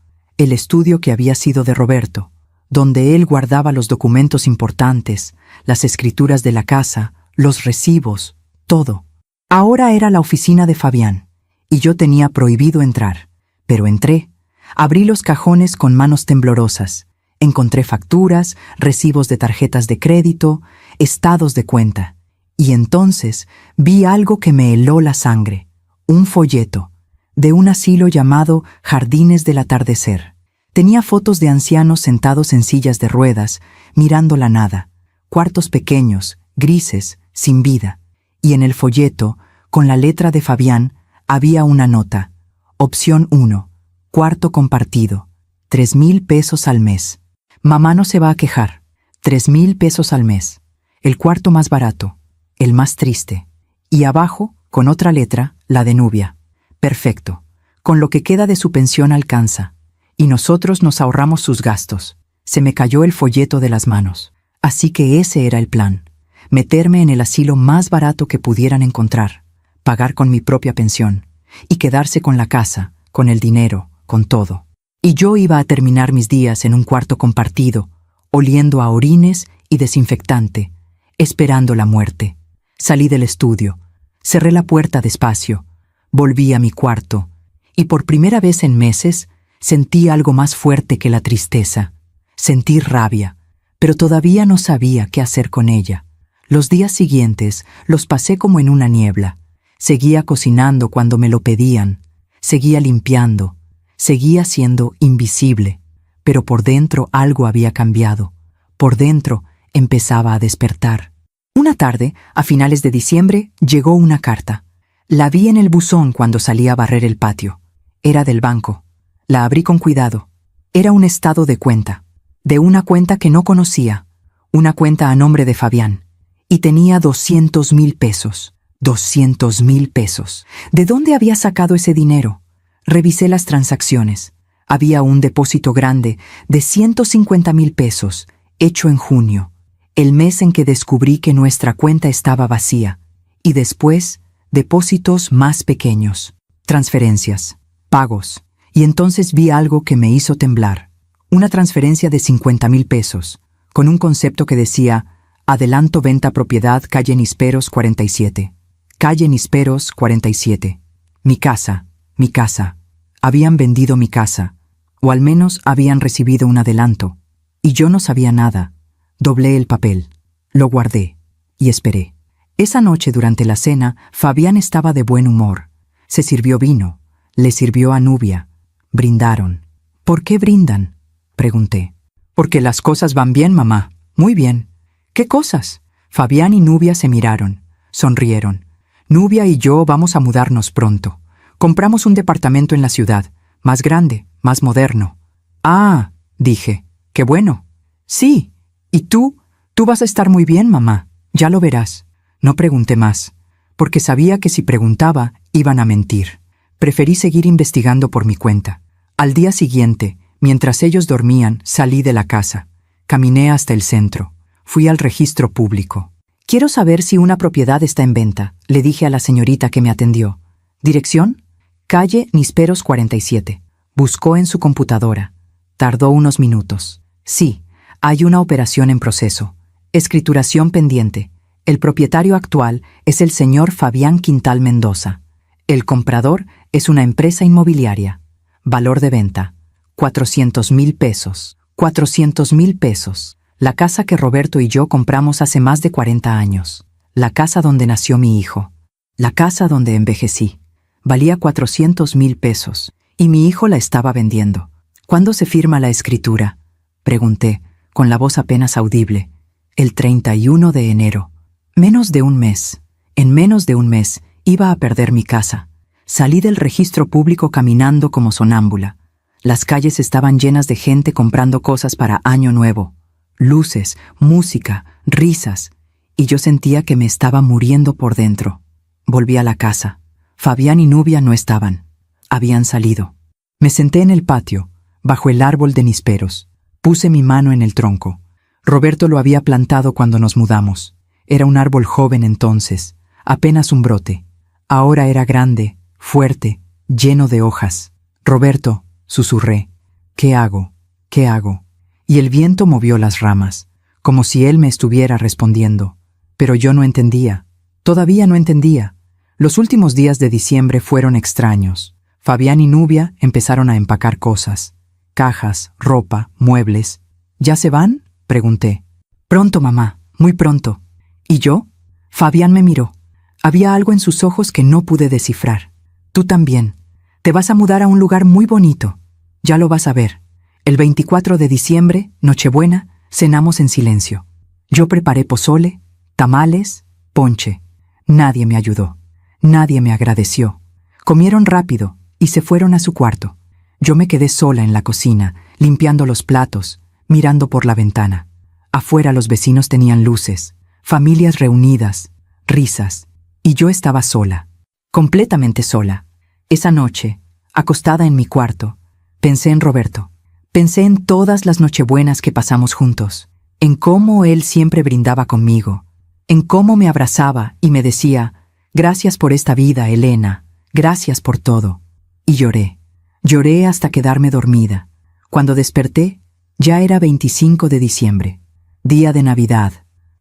que había sido de Roberto, donde él guardaba los documentos importantes, las escrituras de la casa, los recibos, todo. Ahora era la oficina de Fabián, y yo tenía prohibido entrar, pero entré. Abrí los cajones con manos temblorosas. Encontré facturas, recibos de tarjetas de crédito, estados de cuenta. Y entonces vi algo que me heló la sangre. Un folleto de un asilo llamado Jardines del Atardecer. Tenía fotos de ancianos sentados en sillas de ruedas, mirando la nada, cuartos pequeños, grises, sin vida. Y en el folleto, con la letra de Fabián, había una nota. Opción 1. Cuarto compartido. 3,000 pesos al mes. Mamá no se va a quejar. 3,000 pesos al mes. El cuarto más barato. El más triste. Y abajo, con otra letra, la de Nubia. Perfecto. Con lo que queda de su pensión alcanza. Y nosotros nos ahorramos sus gastos. Se me cayó el folleto de las manos. Así que ese era el plan. Meterme en el asilo más barato que pudieran encontrar. Pagar con mi propia pensión. Y quedarse con la casa, con el dinero, con todo. Y yo iba a terminar mis días en un cuarto compartido, oliendo a orines y desinfectante, esperando la muerte. Salí del estudio, cerré la puerta despacio, volví a mi cuarto, y por primera vez en meses sentí algo más fuerte que la tristeza. Sentí rabia, pero todavía no sabía qué hacer con ella. Los días siguientes los pasé como en una niebla. Seguía cocinando cuando me lo pedían, seguía limpiando, seguía siendo invisible, pero por dentro algo había cambiado. Por dentro empezaba a despertar. Una tarde, a finales de diciembre, llegó una carta. La vi en el buzón cuando salí a barrer el patio. Era del banco. La abrí con cuidado. Era un estado de cuenta. De una cuenta que no conocía. Una cuenta a nombre de Fabián. Y tenía 200,000 pesos. 200,000 pesos. ¿De dónde había sacado ese dinero? Revisé las transacciones. Había un depósito grande de 150,000 pesos, hecho en junio. el mes en que descubrí que nuestra cuenta estaba vacía, y después, depósitos más pequeños, transferencias, pagos, y entonces vi algo que me hizo temblar. Una transferencia de 50,000 pesos, con un concepto que decía: adelanto venta propiedad calle Nisperos 47. Calle Nisperos 47. Mi casa. Habían vendido mi casa, o al menos habían recibido un adelanto, y yo no sabía nada. Doblé el papel, lo guardé, y esperé. Esa noche durante la cena, Fabián estaba de buen humor. Se sirvió vino, le sirvió a Nubia. Brindaron. ¿Por qué brindan?, pregunté. Porque las cosas van bien, mamá. Muy bien. ¿Qué cosas? Fabián y Nubia se miraron, sonrieron. Nubia y yo vamos a mudarnos pronto. Compramos un departamento en la ciudad, más grande, más moderno. Ah, dije, qué bueno. Sí. ¿Y tú? Tú vas a estar muy bien, mamá. Ya lo verás. No pregunté más, porque sabía que si preguntaba, iban a mentir. Preferí seguir investigando por mi cuenta. Al día siguiente, mientras ellos dormían, salí de la casa. Caminé hasta el centro. Fui al registro público. Quiero saber si una propiedad está en venta, le dije a la señorita que me atendió. ¿Dirección? Calle Nisperos 47. Buscó en su computadora. Tardó unos minutos. Sí, hay una operación en proceso. Escrituración pendiente. El propietario actual es el señor Fabián Quintal Mendoza. El comprador es una empresa inmobiliaria. Valor de venta: 400,000 pesos. 400,000 pesos. La casa que Roberto y yo compramos hace más de 40 años. La casa donde nació mi hijo. La casa donde envejecí. Valía 400,000 pesos, y mi hijo la estaba vendiendo. ¿Cuándo se firma la escritura?, pregunté, con la voz apenas audible. El 31 de enero. Menos de un mes. En menos de un mes iba a perder mi casa. Salí del registro público caminando como sonámbula. Las calles estaban llenas de gente comprando cosas para Año Nuevo. Luces, música, risas, y yo sentía que me estaba muriendo por dentro. Volví a la casa. Fabián y Nubia no estaban. Habían salido. Me senté en el patio, bajo el árbol de Nisperos. Puse mi mano en el tronco. Roberto lo había plantado cuando nos mudamos. Era un árbol joven entonces, apenas un brote. Ahora era grande, fuerte, lleno de hojas. Roberto, susurré, ¿qué hago? ¿Qué hago? Y el viento movió las ramas, como si él me estuviera respondiendo. Pero yo no entendía. Todavía no entendía. Los últimos días de diciembre fueron extraños. Fabián y Nubia empezaron a empacar cosas. Cajas, ropa, muebles. ¿Ya se van?, pregunté. Pronto, mamá, muy pronto. ¿Y yo? Fabián me miró. Había algo en sus ojos que no pude descifrar. Tú también. Te vas a mudar a un lugar muy bonito. Ya lo vas a ver. El 24 de diciembre, Nochebuena, cenamos en silencio. Yo preparé pozole, tamales, ponche. Nadie me ayudó. Nadie me agradeció. Comieron rápido y se fueron a su cuarto. Yo me quedé sola en la cocina, limpiando los platos, mirando por la ventana. Afuera los vecinos tenían luces, familias reunidas, risas, y yo estaba sola, completamente sola. Esa noche, acostada en mi cuarto, pensé en Roberto. Pensé en todas las nochebuenas que pasamos juntos, en cómo él siempre brindaba conmigo, en cómo me abrazaba y me decía: gracias por esta vida, Elena, gracias por todo. Y lloré. Lloré hasta quedarme dormida. Cuando desperté, ya era 25 de diciembre, día de Navidad.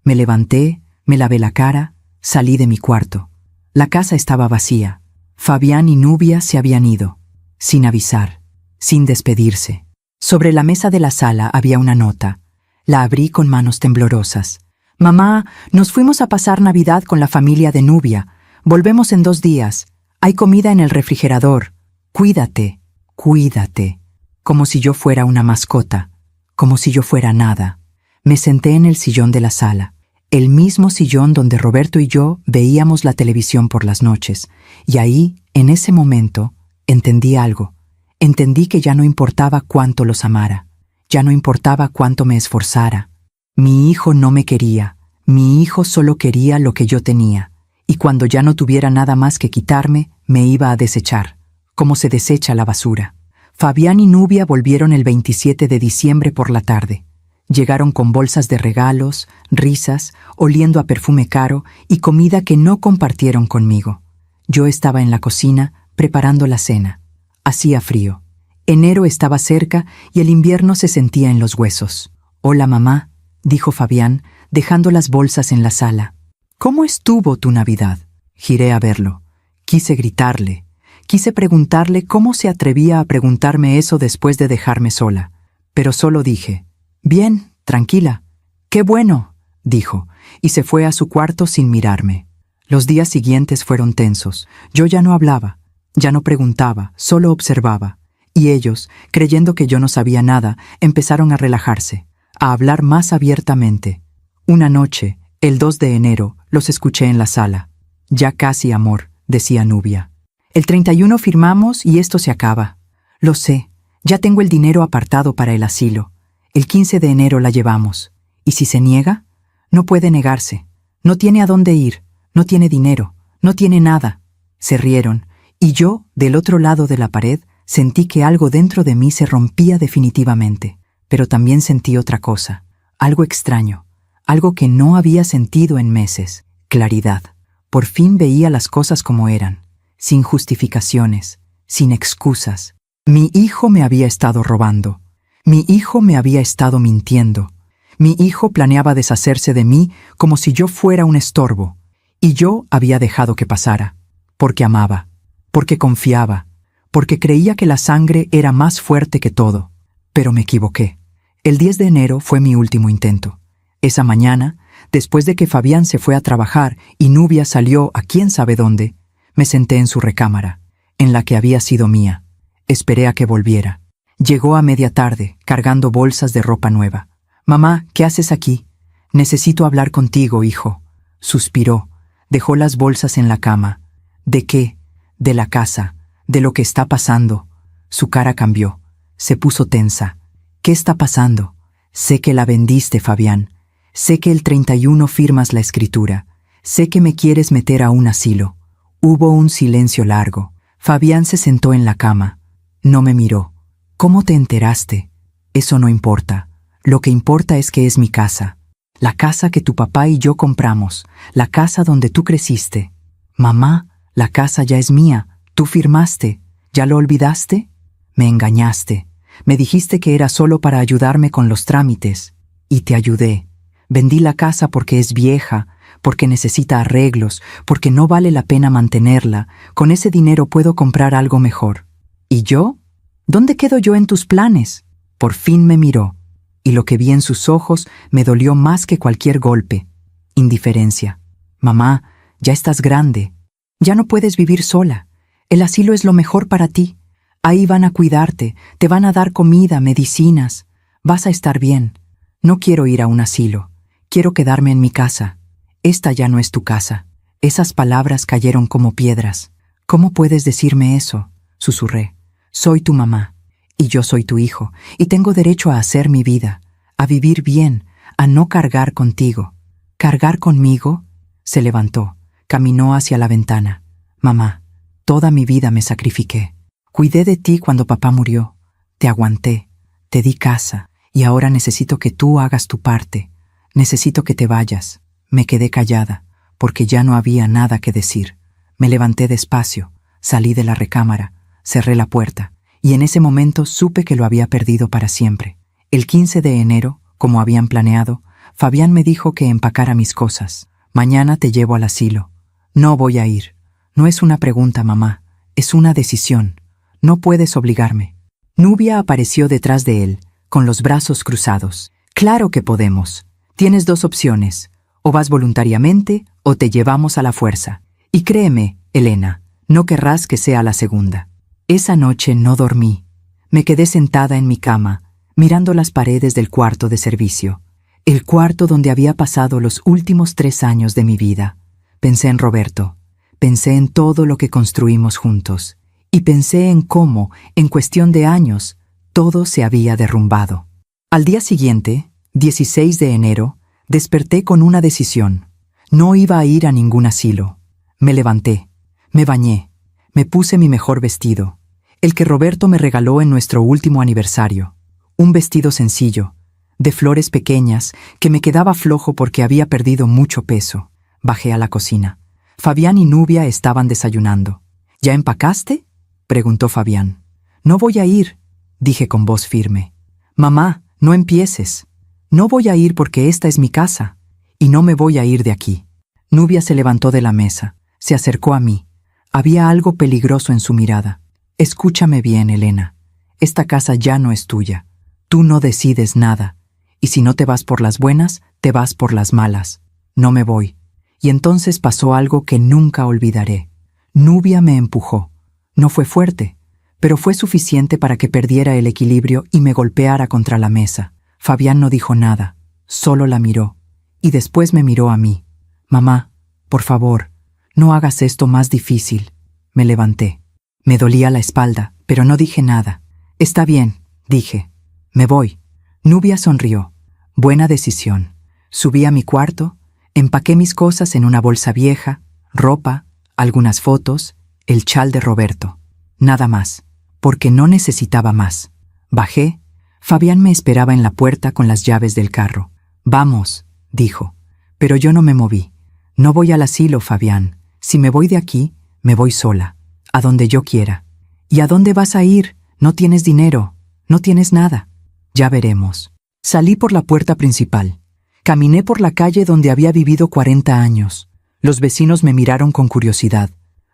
Me levanté, me lavé la cara, salí de mi cuarto. La casa estaba vacía. Fabián y Nubia se habían ido, sin avisar, sin despedirse. Sobre la mesa de la sala había una nota. La abrí con manos temblorosas. Mamá, nos fuimos a pasar Navidad con la familia de Nubia. Volvemos en 2 días. Hay comida en el refrigerador. Cuídate, cuídate. Como si yo fuera una mascota, como si yo fuera nada. Me senté en el sillón de la sala, el mismo sillón donde Roberto y yo veíamos la televisión por las noches, y ahí, en ese momento, entendí algo. Entendí que ya no importaba cuánto los amara, ya no importaba cuánto me esforzara. Mi hijo no me quería, mi hijo solo quería lo que yo tenía, y cuando ya no tuviera nada más que quitarme, me iba a desechar, como se desecha la basura. Fabián y Nubia volvieron el 27 de diciembre por la tarde. Llegaron con bolsas de regalos, risas, oliendo a perfume caro y comida que no compartieron conmigo. Yo estaba en la cocina, preparando la cena. Hacía frío. Enero estaba cerca y el invierno se sentía en los huesos. «Hola, mamá», dijo Fabián, dejando las bolsas en la sala. «¿Cómo estuvo tu Navidad?» Giré a verlo. Quise gritarle. Quise preguntarle cómo se atrevía a preguntarme eso después de dejarme sola. Pero solo dije: «Bien, tranquila». «Qué bueno», dijo, y se fue a su cuarto sin mirarme. Los días siguientes fueron tensos. Yo ya no hablaba, ya no preguntaba, solo observaba. Y ellos, creyendo que yo no sabía nada, empezaron a relajarse, a hablar más abiertamente. Una noche, el 2 de enero, los escuché en la sala. «Ya casi, amor», decía Nubia. «El 31 firmamos y esto se acaba. Lo sé, ya tengo el dinero apartado para el asilo. El 15 de enero la llevamos. ¿Y si se niega? No puede negarse. No tiene a dónde ir, no tiene dinero, no tiene nada». Se rieron, y yo, del otro lado de la pared, sentí que algo dentro de mí se rompía definitivamente. Pero también sentí otra cosa, algo extraño, algo que no había sentido en meses: claridad. Por fin veía las cosas como eran, sin justificaciones, sin excusas. Mi hijo me había estado robando. Mi hijo me había estado mintiendo. Mi hijo planeaba deshacerse de mí como si yo fuera un estorbo. Y yo había dejado que pasara, porque amaba, porque confiaba, porque creía que la sangre era más fuerte que todo. Pero me equivoqué. El 10 de enero fue mi último intento. Esa mañana, después de que Fabián se fue a trabajar y Nubia salió a quién sabe dónde, me senté en su recámara, en la que había sido mía. Esperé a que volviera. Llegó a media tarde, cargando bolsas de ropa nueva. «Mamá, ¿qué haces aquí?» «Necesito hablar contigo, hijo». Suspiró. Dejó las bolsas en la cama. «¿De qué?» «De la casa, de lo que está pasando». Su cara cambió. Se puso tensa. «¿Qué está pasando?» «Sé que la vendiste, Fabián. Sé que el 31 firmas la escritura. Sé que me quieres meter a un asilo». Hubo un silencio largo. Fabián se sentó en la cama. No me miró. «¿Cómo te enteraste?» «Eso no importa. Lo que importa es que es mi casa. La casa que tu papá y yo compramos. La casa donde tú creciste». «Mamá, la casa ya es mía. Tú firmaste. ¿Ya lo olvidaste?» «Me engañaste. Me dijiste que era solo para ayudarme con los trámites. Y te ayudé. Vendí la casa porque es vieja, porque necesita arreglos, porque no vale la pena mantenerla. Con ese dinero puedo comprar algo mejor. ¿Y yo? ¿Dónde quedo yo en tus planes?» Por fin me miró, y lo que vi en sus ojos me dolió más que cualquier golpe. Indiferencia. «Mamá, ya estás grande. Ya no puedes vivir sola. El asilo es lo mejor para ti. Ahí van a cuidarte, te van a dar comida, medicinas. Vas a estar bien. No quiero ir a un asilo. Quiero quedarme en mi casa. Esta ya no es tu casa». Esas palabras cayeron como piedras. «¿Cómo puedes decirme eso?», susurré. «Soy tu mamá, y yo soy tu hijo, y tengo derecho a hacer mi vida, a vivir bien, a no cargar contigo». «¿Cargar conmigo?». Se levantó, caminó hacia la ventana. «Mamá, toda mi vida me sacrifiqué. Cuidé de ti cuando papá murió. Te aguanté, te di casa, y ahora necesito que tú hagas tu parte. Necesito que te vayas». Me quedé callada, porque ya no había nada que decir. Me levanté despacio, salí de la recámara, cerré la puerta, y en ese momento supe que lo había perdido para siempre. El 15 de enero, como habían planeado, Fabián me dijo que empacara mis cosas. «Mañana te llevo al asilo». «No voy a ir. No es una pregunta, mamá, es una decisión. No puedes obligarme». Nubia apareció detrás de él, con los brazos cruzados. «Claro que podemos. Tienes dos opciones. O vas voluntariamente o te llevamos a la fuerza. Y créeme, Elena, no querrás que sea la segunda». Esa noche no dormí. Me quedé sentada en mi cama, mirando las paredes del cuarto de servicio. El cuarto donde había pasado los últimos 3 años de mi vida. Pensé en Roberto. Pensé en todo lo que construimos juntos. Y pensé en cómo, en cuestión de años, todo se había derrumbado. Al día siguiente, 16 de enero, desperté con una decisión. No iba a ir a ningún asilo. Me levanté, me bañé, me puse mi mejor vestido, el que Roberto me regaló en nuestro último aniversario. Un vestido sencillo, de flores pequeñas, que me quedaba flojo porque había perdido mucho peso. Bajé a la cocina. Fabián y Nubia estaban desayunando. ¿Ya empacaste?, preguntó Fabián. No voy a ir, dije con voz firme. Mamá, no empieces. No voy a ir porque esta es mi casa, y no me voy a ir de aquí. Nubia se levantó de la mesa, se acercó a mí. Había algo peligroso en su mirada. Escúchame bien, Elena. Esta casa ya no es tuya. Tú no decides nada. Y si no te vas por las buenas, te vas por las malas. No me voy. Y entonces pasó algo que nunca olvidaré. Nubia me empujó. No fue fuerte, pero fue suficiente para que perdiera el equilibrio y me golpeara contra la mesa. Fabián no dijo nada, solo la miró. Y después me miró a mí. Mamá, por favor, no hagas esto más difícil. Me levanté. Me dolía la espalda, pero no dije nada. Está bien, dije. Me voy. Nubia sonrió. Buena decisión. Subí a mi cuarto, empaqué mis cosas en una bolsa vieja, ropa, algunas fotos, el chal de Roberto. Nada más, porque no necesitaba más. Bajé. Fabián me esperaba en la puerta con las llaves del carro. Vamos, dijo. Pero yo no me moví. No voy al asilo, Fabián. Si me voy de aquí, me voy sola, a donde yo quiera. ¿Y a dónde vas a ir? No tienes dinero, no tienes nada. Ya veremos. Salí por la puerta principal. Caminé por la calle donde había vivido 40 años. Los vecinos me miraron con curiosidad.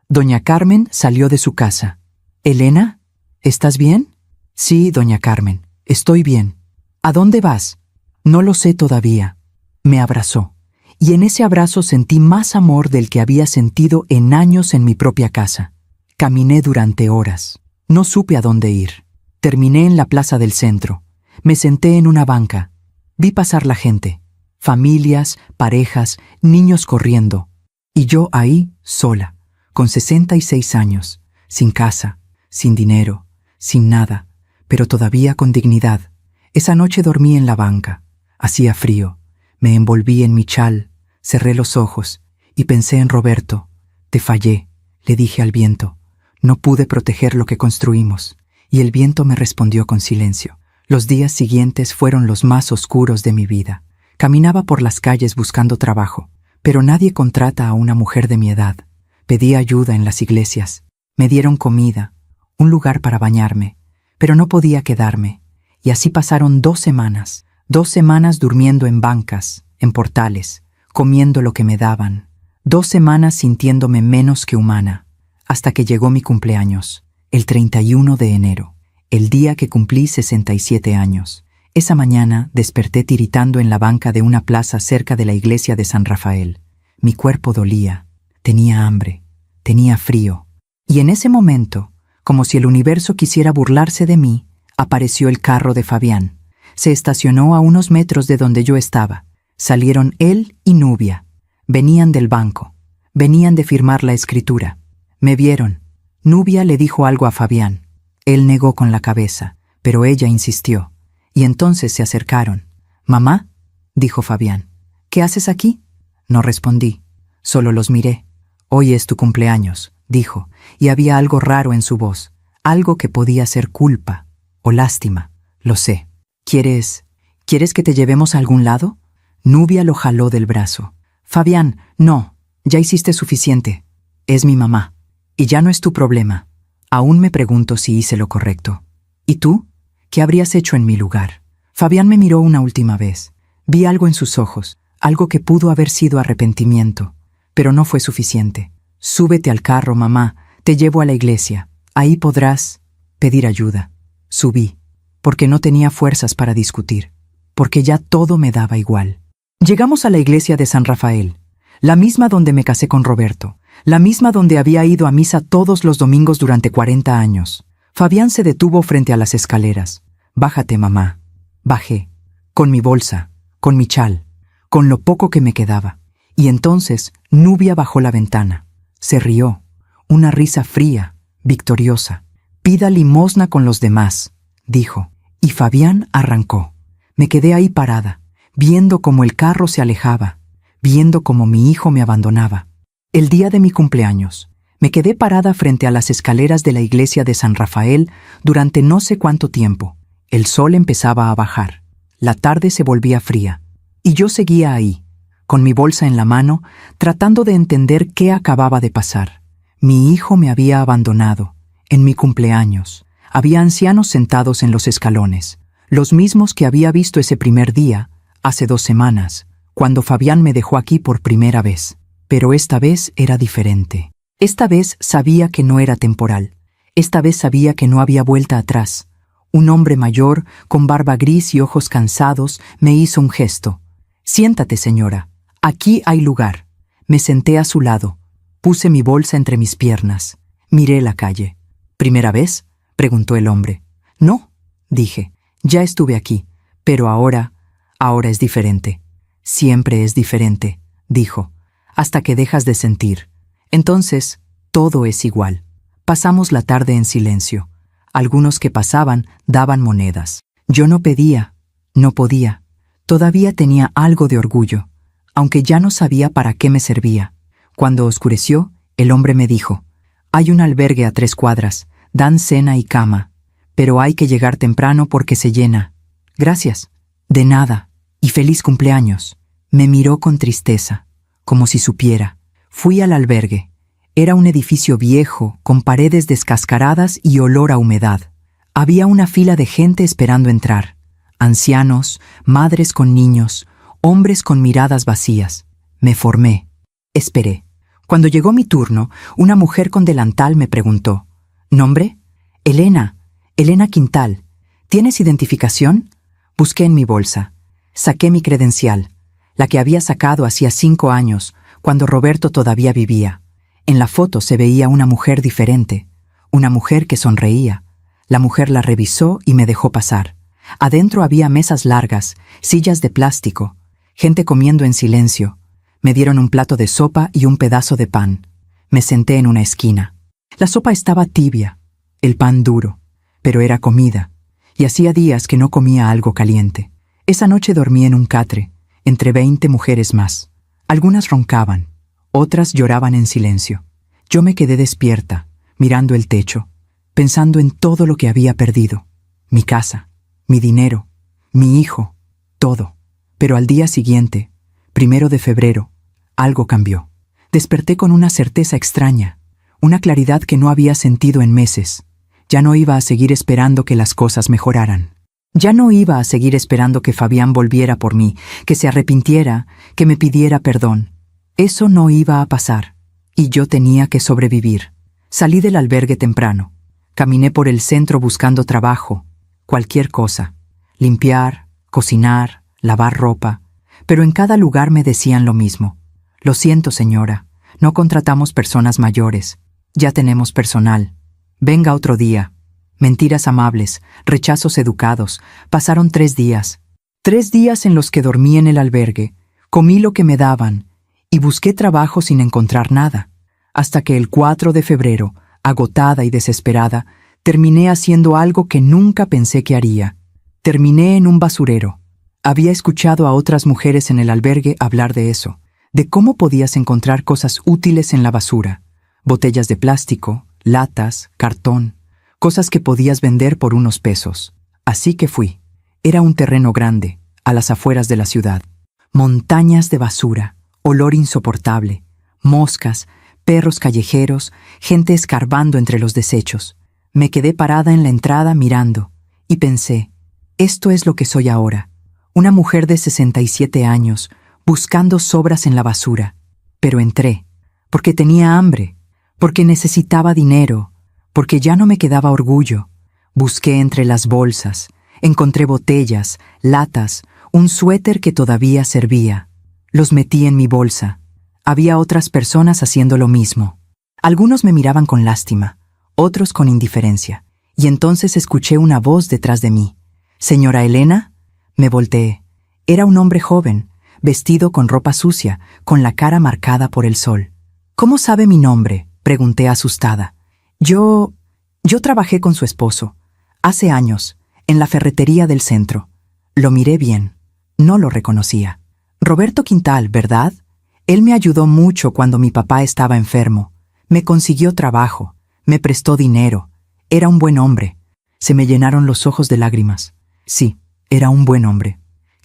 Doña Carmen salió de su casa. «¿Elena? ¿Estás bien?» «Sí, doña Carmen, estoy bien». «¿A dónde vas?» «No lo sé todavía». Me abrazó, y en ese abrazo sentí más amor del que había sentido en años en mi propia casa. Caminé durante horas. No supe a dónde ir. Terminé en la plaza del centro. Me senté en una banca. Vi pasar la gente. Familias, parejas, niños corriendo. Y yo ahí, sola, con 66 años, sin casa, sin dinero, sin nada, pero todavía con dignidad. Esa noche dormí en la banca. Hacía frío. Me envolví en mi chal, cerré los ojos y pensé en Roberto. Te fallé, le dije al viento. No pude proteger lo que construimos, y el viento me respondió con silencio. Los días siguientes fueron los más oscuros de mi vida. Caminaba por las calles buscando trabajo, pero nadie contrata a una mujer de mi edad. Pedí ayuda en las iglesias. Me dieron comida, un lugar para bañarme, pero no podía quedarme. Y así pasaron 2 semanas. 2 semanas durmiendo en bancas, en portales, comiendo lo que me daban. 2 semanas sintiéndome menos que humana, hasta que llegó mi cumpleaños, el 31 de enero, el día que cumplí 67 años. Esa mañana desperté tiritando en la banca de una plaza cerca de la iglesia de San Rafael. Mi cuerpo dolía, tenía hambre, tenía frío. Y en ese momento, como si el universo quisiera burlarse de mí, apareció el carro de Fabián. Se estacionó a unos metros de donde yo estaba. Salieron él y Nubia. Venían del banco. Venían de firmar la escritura. Me vieron. Nubia le dijo algo a Fabián. Él negó con la cabeza, pero ella insistió. Y entonces se acercaron. «Mamá», dijo Fabián, «¿qué haces aquí?» No respondí. Solo los miré. «Hoy es tu cumpleaños», dijo, y había algo raro en su voz. Algo que podía ser culpa o lástima. Lo sé. ¿Quieres que te llevemos a algún lado?» Nubia lo jaló del brazo. «Fabián, no, ya hiciste suficiente. Es mi mamá. Y ya no es tu problema. Aún me pregunto si hice lo correcto. ¿Y tú? ¿Qué habrías hecho en mi lugar?» Fabián me miró una última vez. Vi algo en sus ojos, algo que pudo haber sido arrepentimiento, pero no fue suficiente. «Súbete al carro, mamá, te llevo a la iglesia. Ahí podrás pedir ayuda». Subí, porque no tenía fuerzas para discutir, porque ya todo me daba igual. Llegamos a la iglesia de San Rafael, la misma donde me casé con Roberto, la misma donde había ido a misa todos los domingos durante 40 años. Fabián se detuvo frente a las escaleras. «Bájate, mamá». Bajé, con mi bolsa, con mi chal, con lo poco que me quedaba. Y entonces Nubia bajó la ventana. Se rió, una risa fría, victoriosa. «Pida limosna con los demás», dijo. Y Fabián arrancó. Me quedé ahí parada, viendo cómo el carro se alejaba, viendo cómo mi hijo me abandonaba. El día de mi cumpleaños, me quedé parada frente a las escaleras de la iglesia de San Rafael durante no sé cuánto tiempo. El sol empezaba a bajar. La tarde se volvía fría, y yo seguía ahí, con mi bolsa en la mano, tratando de entender qué acababa de pasar. Mi hijo me había abandonado, en mi cumpleaños. Había ancianos sentados en los escalones, los mismos que había visto ese primer día, hace 2 semanas, cuando Fabián me dejó aquí por primera vez. Pero esta vez era diferente. Esta vez sabía que no era temporal. Esta vez sabía que no había vuelta atrás. Un hombre mayor, con barba gris y ojos cansados, me hizo un gesto. «Siéntate, señora. Aquí hay lugar». Me senté a su lado. Puse mi bolsa entre mis piernas. Miré la calle. «¿Primera vez?», preguntó el hombre. «No», dije. «Ya estuve aquí. Pero ahora es diferente». «Siempre es diferente», dijo, «hasta que dejas de sentir. Entonces, todo es igual». Pasamos la tarde en silencio. Algunos que pasaban daban monedas. Yo no pedía, no podía. Todavía tenía algo de orgullo, aunque ya no sabía para qué me servía. Cuando oscureció, el hombre me dijo: «Hay un albergue a 3 cuadras, dan cena y cama, pero hay que llegar temprano porque se llena». «Gracias». «De nada, y feliz cumpleaños». Me miró con tristeza, como si supiera. Fui al albergue. Era un edificio viejo, con paredes descascaradas y olor a humedad. Había una fila de gente esperando entrar. Ancianos, madres con niños, hombres con miradas vacías. Me formé. Esperé. Cuando llegó mi turno, una mujer con delantal me preguntó: «¿Nombre?». «Elena. Elena Quintal. ¿Tienes identificación?». Busqué en mi bolsa. Saqué mi credencial, la que había sacado hacía 5 años, cuando Roberto todavía vivía. En la foto se veía una mujer diferente, una mujer que sonreía. La mujer la revisó y me dejó pasar. Adentro había mesas largas, sillas de plástico, gente comiendo en silencio. Me dieron un plato de sopa y un pedazo de pan. Me senté en una esquina. La sopa estaba tibia, el pan duro, pero era comida, y hacía días que no comía algo caliente. Esa noche dormí en un catre, entre 20 mujeres más. Algunas roncaban, otras lloraban en silencio. Yo me quedé despierta, mirando el techo, pensando en todo lo que había perdido. Mi casa, mi dinero, mi hijo, todo. Pero al día siguiente, 1 de febrero, algo cambió. Desperté con una certeza extraña, una claridad que no había sentido en meses. Ya no iba a seguir esperando que las cosas mejoraran. Ya no iba a seguir esperando que Fabián volviera por mí, que se arrepintiera, que me pidiera perdón. Eso no iba a pasar, y yo tenía que sobrevivir. Salí del albergue temprano. Caminé por el centro buscando trabajo, cualquier cosa. Limpiar, cocinar, lavar ropa. Pero en cada lugar me decían lo mismo. «Lo siento, señora, no contratamos personas mayores. Ya tenemos personal. Venga otro día». Mentiras amables, rechazos educados. Pasaron 3 días. 3 días en los que dormí en el albergue, comí lo que me daban y busqué trabajo sin encontrar nada. Hasta que el 4 de febrero, agotada y desesperada, terminé haciendo algo que nunca pensé que haría. Terminé en un basurero. Había escuchado a otras mujeres en el albergue hablar de eso, de cómo podías encontrar cosas útiles en la basura. Botellas de plástico, latas, cartón. Cosas que podías vender por unos pesos. Así que fui. Era un terreno grande, a las afueras de la ciudad. Montañas de basura, olor insoportable, moscas, perros callejeros, gente escarbando entre los desechos. Me quedé parada en la entrada mirando, y pensé: esto es lo que soy ahora, una mujer de 67 años, buscando sobras en la basura. Pero entré, porque tenía hambre, porque necesitaba dinero, porque ya no me quedaba orgullo. Busqué entre las bolsas, encontré botellas, latas, un suéter que todavía servía. Los metí en mi bolsa. Había otras personas haciendo lo mismo. Algunos me miraban con lástima, otros con indiferencia, y entonces escuché una voz detrás de mí. «¿Señora Elena?». Me volteé. Era un hombre joven, vestido con ropa sucia, con la cara marcada por el sol. «¿Cómo sabe mi nombre?», pregunté asustada. Yo trabajé con su esposo, hace años, en la ferretería del centro. Lo miré bien. No lo reconocía. «Roberto Quintal, ¿verdad? Él me ayudó mucho cuando mi papá estaba enfermo. Me consiguió trabajo, me prestó dinero. Era un buen hombre». Se me llenaron los ojos de lágrimas. Sí, era un buen hombre.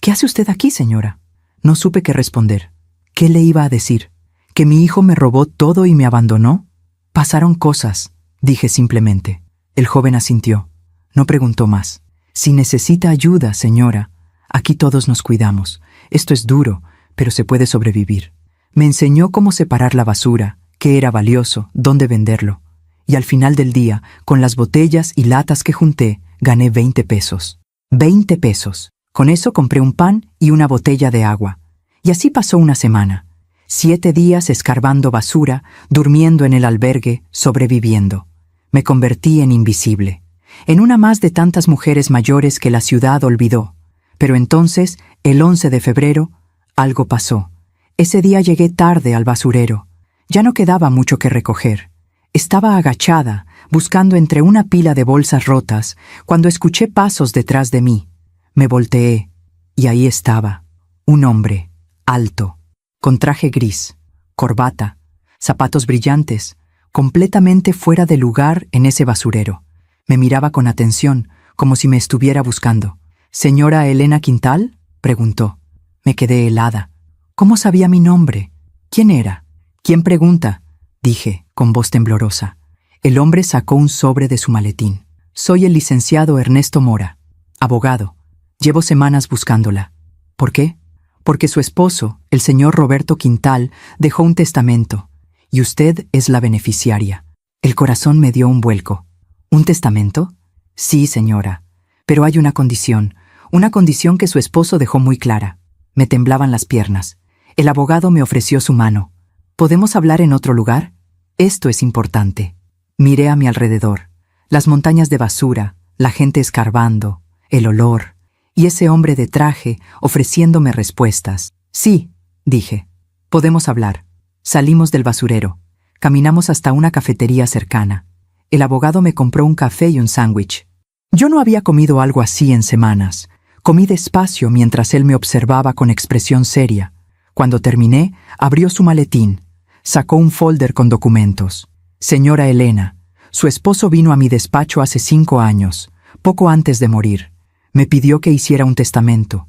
¿Qué hace usted aquí, señora? No supe qué responder. ¿Qué le iba a decir? ¿Que mi hijo me robó todo y me abandonó? Pasaron cosas, dije simplemente. El joven asintió. No preguntó más. Si necesita ayuda, señora, aquí todos nos cuidamos. Esto es duro, pero se puede sobrevivir. Me enseñó cómo separar la basura, qué era valioso, dónde venderlo. Y al final del día, con las botellas y latas que junté, gané 20 pesos. 20 pesos. Con eso compré un pan y una botella de agua. Y así pasó una semana. 7 días escarbando basura, durmiendo en el albergue, sobreviviendo. Me convertí en invisible, en una más de tantas mujeres mayores que la ciudad olvidó. Pero entonces, el 11 de febrero, algo pasó. Ese día llegué tarde al basurero. Ya no quedaba mucho que recoger. Estaba agachada, buscando entre una pila de bolsas rotas, cuando escuché pasos detrás de mí. Me volteé, y ahí estaba, un hombre, alto, con traje gris, corbata, zapatos brillantes, completamente fuera de lugar en ese basurero. Me miraba con atención, como si me estuviera buscando. «¿Señora Elena Quintal?», preguntó. Me quedé helada. ¿Cómo sabía mi nombre? ¿Quién era? «¿Quién pregunta?», dije, con voz temblorosa. El hombre sacó un sobre de su maletín. «Soy el licenciado Ernesto Mora, abogado. Llevo semanas buscándola». «¿Por qué?». «Porque su esposo, el señor Roberto Quintal, dejó un testamento, y usted es la beneficiaria». El corazón me dio un vuelco. «¿Un testamento?». «Sí, señora. Pero hay una condición que su esposo dejó muy clara». Me temblaban las piernas. El abogado me ofreció su mano. «¿Podemos hablar en otro lugar? Esto es importante». Miré a mi alrededor. Las montañas de basura, la gente escarbando, el olor, y ese hombre de traje ofreciéndome respuestas. «Sí», dije. «Podemos hablar». Salimos del basurero. Caminamos hasta una cafetería cercana. El abogado me compró un café y un sándwich. Yo no había comido algo así en semanas. Comí despacio mientras él me observaba con expresión seria. Cuando terminé, abrió su maletín. Sacó un folder con documentos. «Señora Elena, su esposo vino a mi despacho hace 5 años, poco antes de morir. Me pidió que hiciera un testamento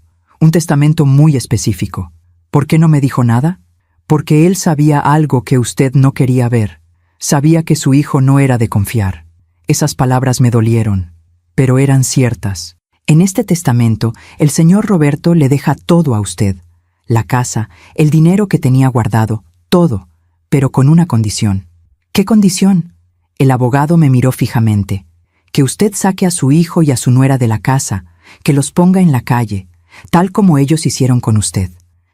muy específico. ¿Por qué no me dijo nada? Porque él sabía algo que usted no quería ver. Sabía que su hijo no era de confiar». Esas palabras me dolieron, pero eran ciertas. En este testamento, el señor Roberto le deja todo a usted. La casa, el dinero que tenía guardado, todo, pero con una condición. ¿Qué condición? El abogado me miró fijamente. Que usted saque a su hijo y a su nuera de la casa, que los ponga en la calle, tal como ellos hicieron con usted.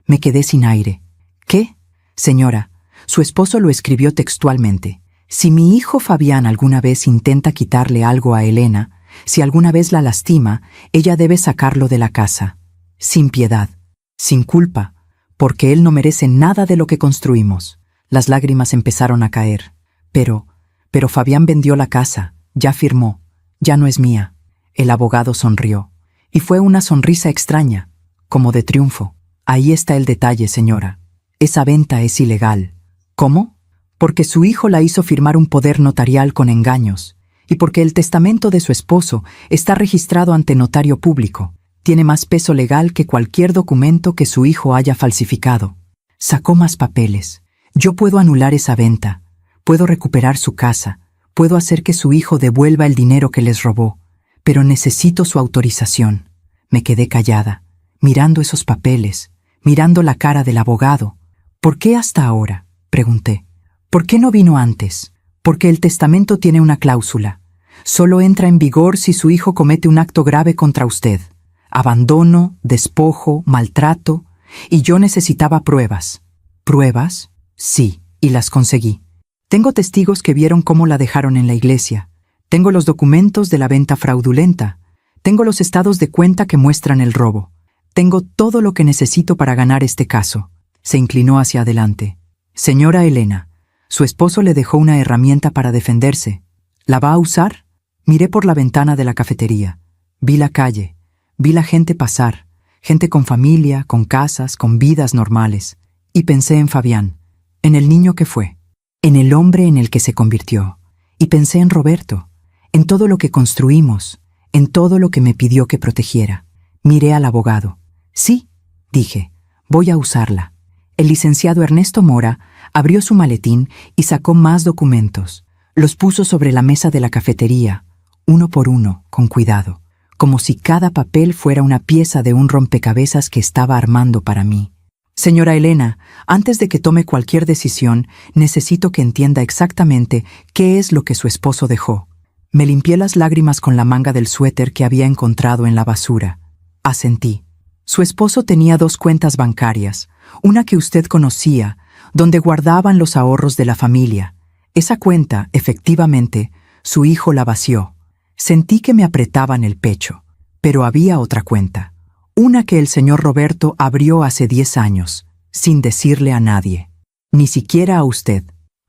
Me quedé sin aire. ¿Qué? Señora, su esposo lo escribió textualmente. Si mi hijo Fabián alguna vez intenta quitarle algo a Elena, si alguna vez la lastima, ella debe sacarlo de la casa. Sin piedad, sin culpa, porque él no merece nada de lo que construimos. Las lágrimas empezaron a caer. Pero Fabián vendió la casa, ya firmó, ya no es mía. El abogado sonrió, y fue una sonrisa extraña, como de triunfo. Ahí está el detalle, señora. Esa venta es ilegal. ¿Cómo? Porque su hijo la hizo firmar un poder notarial con engaños, y porque el testamento de su esposo está registrado ante notario público. Tiene más peso legal que cualquier documento que su hijo haya falsificado. Sacó más papeles. Yo puedo anular esa venta, puedo recuperar su casa, puedo hacer que su hijo devuelva el dinero que les robó, pero necesito su autorización. Me quedé callada, mirando esos papeles, mirando la cara del abogado. «¿Por qué hasta ahora?», pregunté. «¿Por qué no vino antes?». «Porque el testamento tiene una cláusula. Solo entra en vigor si su hijo comete un acto grave contra usted. Abandono, despojo, maltrato, y yo necesitaba pruebas». «¿Pruebas?». «Sí, y las conseguí. Tengo testigos que vieron cómo la dejaron en la iglesia. Tengo los documentos de la venta fraudulenta. Tengo los estados de cuenta que muestran el robo. Tengo todo lo que necesito para ganar este caso». Se inclinó hacia adelante. «Señora Elena, su esposo le dejó una herramienta para defenderse. ¿La va a usar?». Miré por la ventana de la cafetería. Vi la calle. Vi la gente pasar. Gente con familia, con casas, con vidas normales. Y pensé en Fabián, en el niño que fue, en el hombre en el que se convirtió. Y pensé en Roberto, en todo lo que construimos, en todo lo que me pidió que protegiera. Miré al abogado. Sí, dije, voy a usarla. El licenciado Ernesto Mora abrió su maletín y sacó más documentos. Los puso sobre la mesa de la cafetería, uno por uno, con cuidado, como si cada papel fuera una pieza de un rompecabezas que estaba armando para mí. Señora Elena, antes de que tome cualquier decisión, necesito que entienda exactamente qué es lo que su esposo dejó. Me limpié las lágrimas con la manga del suéter que había encontrado en la basura. Asentí. Su esposo tenía 2 cuentas bancarias, una que usted conocía, donde guardaban los ahorros de la familia. Esa cuenta, efectivamente, su hijo la vació. Sentí que me apretaban el pecho, pero había otra cuenta, una que el señor Roberto abrió hace 10 años, sin decirle a nadie, ni siquiera a usted.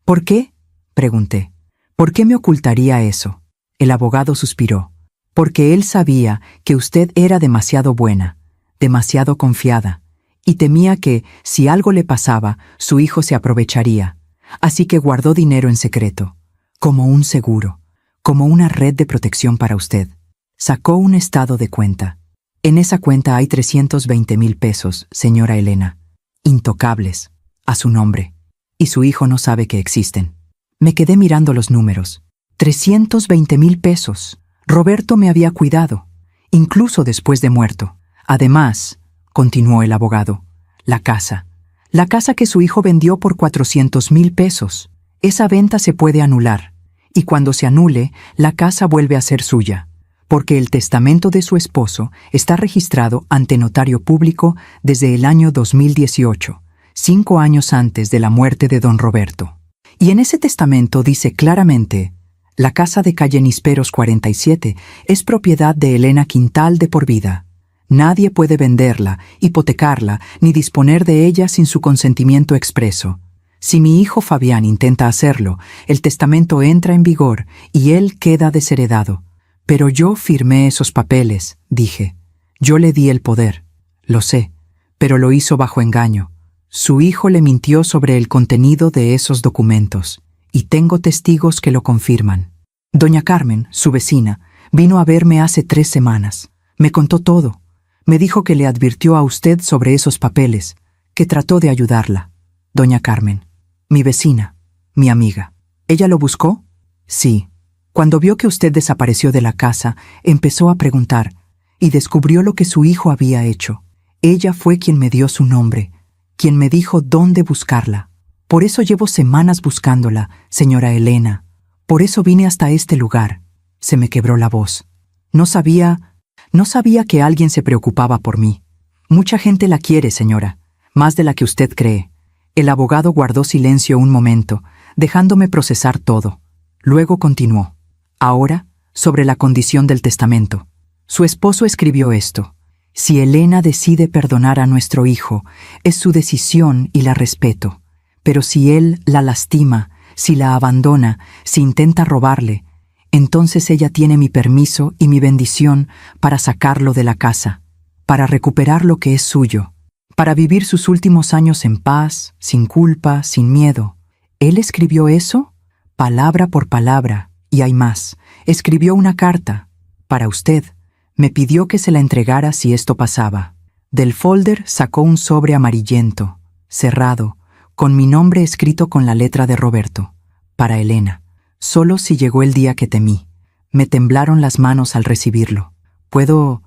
¿Por qué?, pregunté. ¿Por qué me ocultaría eso? El abogado suspiró. Porque él sabía que usted era demasiado buena, demasiado confiada, y temía que, si algo le pasaba, su hijo se aprovecharía. Así que guardó dinero en secreto, como un seguro, como una red de protección para usted. Sacó un estado de cuenta. En esa cuenta hay 320,000 pesos, señora Elena, intocables, a su nombre, y su hijo no sabe que existen. Me quedé mirando los números. 320,000 pesos. Roberto me había cuidado, incluso después de muerto. Además, continuó el abogado, la casa que su hijo vendió por 400,000 pesos. Esa venta se puede anular, y cuando se anule, la casa vuelve a ser suya, porque el testamento de su esposo está registrado ante notario público desde el año 2018, 5 años antes de la muerte de don Roberto. Y en ese testamento dice claramente: la casa de calle Nisperos 47 es propiedad de Elena Quintal de por vida. Nadie puede venderla, hipotecarla, ni disponer de ella sin su consentimiento expreso. Si mi hijo Fabián intenta hacerlo, el testamento entra en vigor y él queda desheredado. Pero yo firmé esos papeles, dije. Yo le di el poder. Lo sé, pero lo hizo bajo engaño. Su hijo le mintió sobre el contenido de esos documentos, y tengo testigos que lo confirman. Doña Carmen, su vecina, vino a verme hace 3 semanas. Me contó todo. Me dijo que le advirtió a usted sobre esos papeles, que trató de ayudarla. Doña Carmen, mi vecina, mi amiga. ¿Ella lo buscó? Sí. Cuando vio que usted desapareció de la casa, empezó a preguntar, y descubrió lo que su hijo había hecho. Ella fue quien me dio su nombre, quien me dijo dónde buscarla. Por eso llevo semanas buscándola, señora Elena. Por eso vine hasta este lugar. Se me quebró la voz. No sabía que alguien se preocupaba por mí. Mucha gente la quiere, señora, más de la que usted cree. El abogado guardó silencio un momento, dejándome procesar todo. Luego continuó. Ahora, sobre la condición del testamento. Su esposo escribió esto. Si Elena decide perdonar a nuestro hijo, es su decisión y la respeto. Pero si él la lastima, si la abandona, si intenta robarle, entonces ella tiene mi permiso y mi bendición para sacarlo de la casa, para recuperar lo que es suyo, para vivir sus últimos años en paz, sin culpa, sin miedo. ¿Él escribió eso? Palabra por palabra, y hay más. Escribió una carta, para usted. Me pidió que se la entregara si esto pasaba. Del folder sacó un sobre amarillento, cerrado, con mi nombre escrito con la letra de Roberto, para Elena. Solo si llegó el día que temí. Me temblaron las manos al recibirlo. ¿Puedo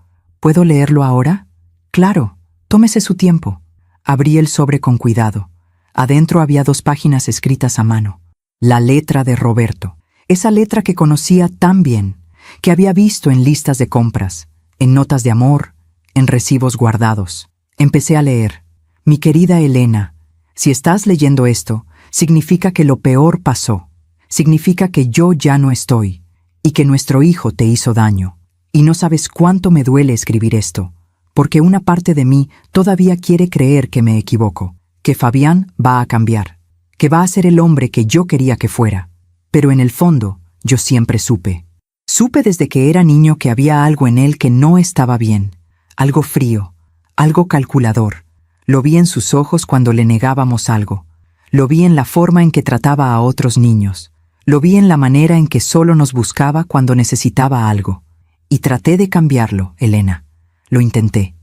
leerlo ahora? Claro, tómese su tiempo. Abrí el sobre con cuidado. Adentro había 2 páginas escritas a mano. La letra de Roberto. Esa letra que conocía tan bien, que había visto en listas de compras, en notas de amor, en recibos guardados. Empecé a leer. Mi querida Elena, si estás leyendo esto, significa que lo peor pasó. Significa que yo ya no estoy, y que nuestro hijo te hizo daño. Y no sabes cuánto me duele escribir esto, porque una parte de mí todavía quiere creer que me equivoco, que Fabián va a cambiar, que va a ser el hombre que yo quería que fuera. Pero en el fondo, yo siempre supe. Supe desde que era niño que había algo en él que no estaba bien, algo frío, algo calculador. Lo vi en sus ojos cuando le negábamos algo. Lo vi en la forma en que trataba a otros niños. Lo vi en la manera en que solo nos buscaba cuando necesitaba algo. Y traté de cambiarlo, Elena. Lo intenté.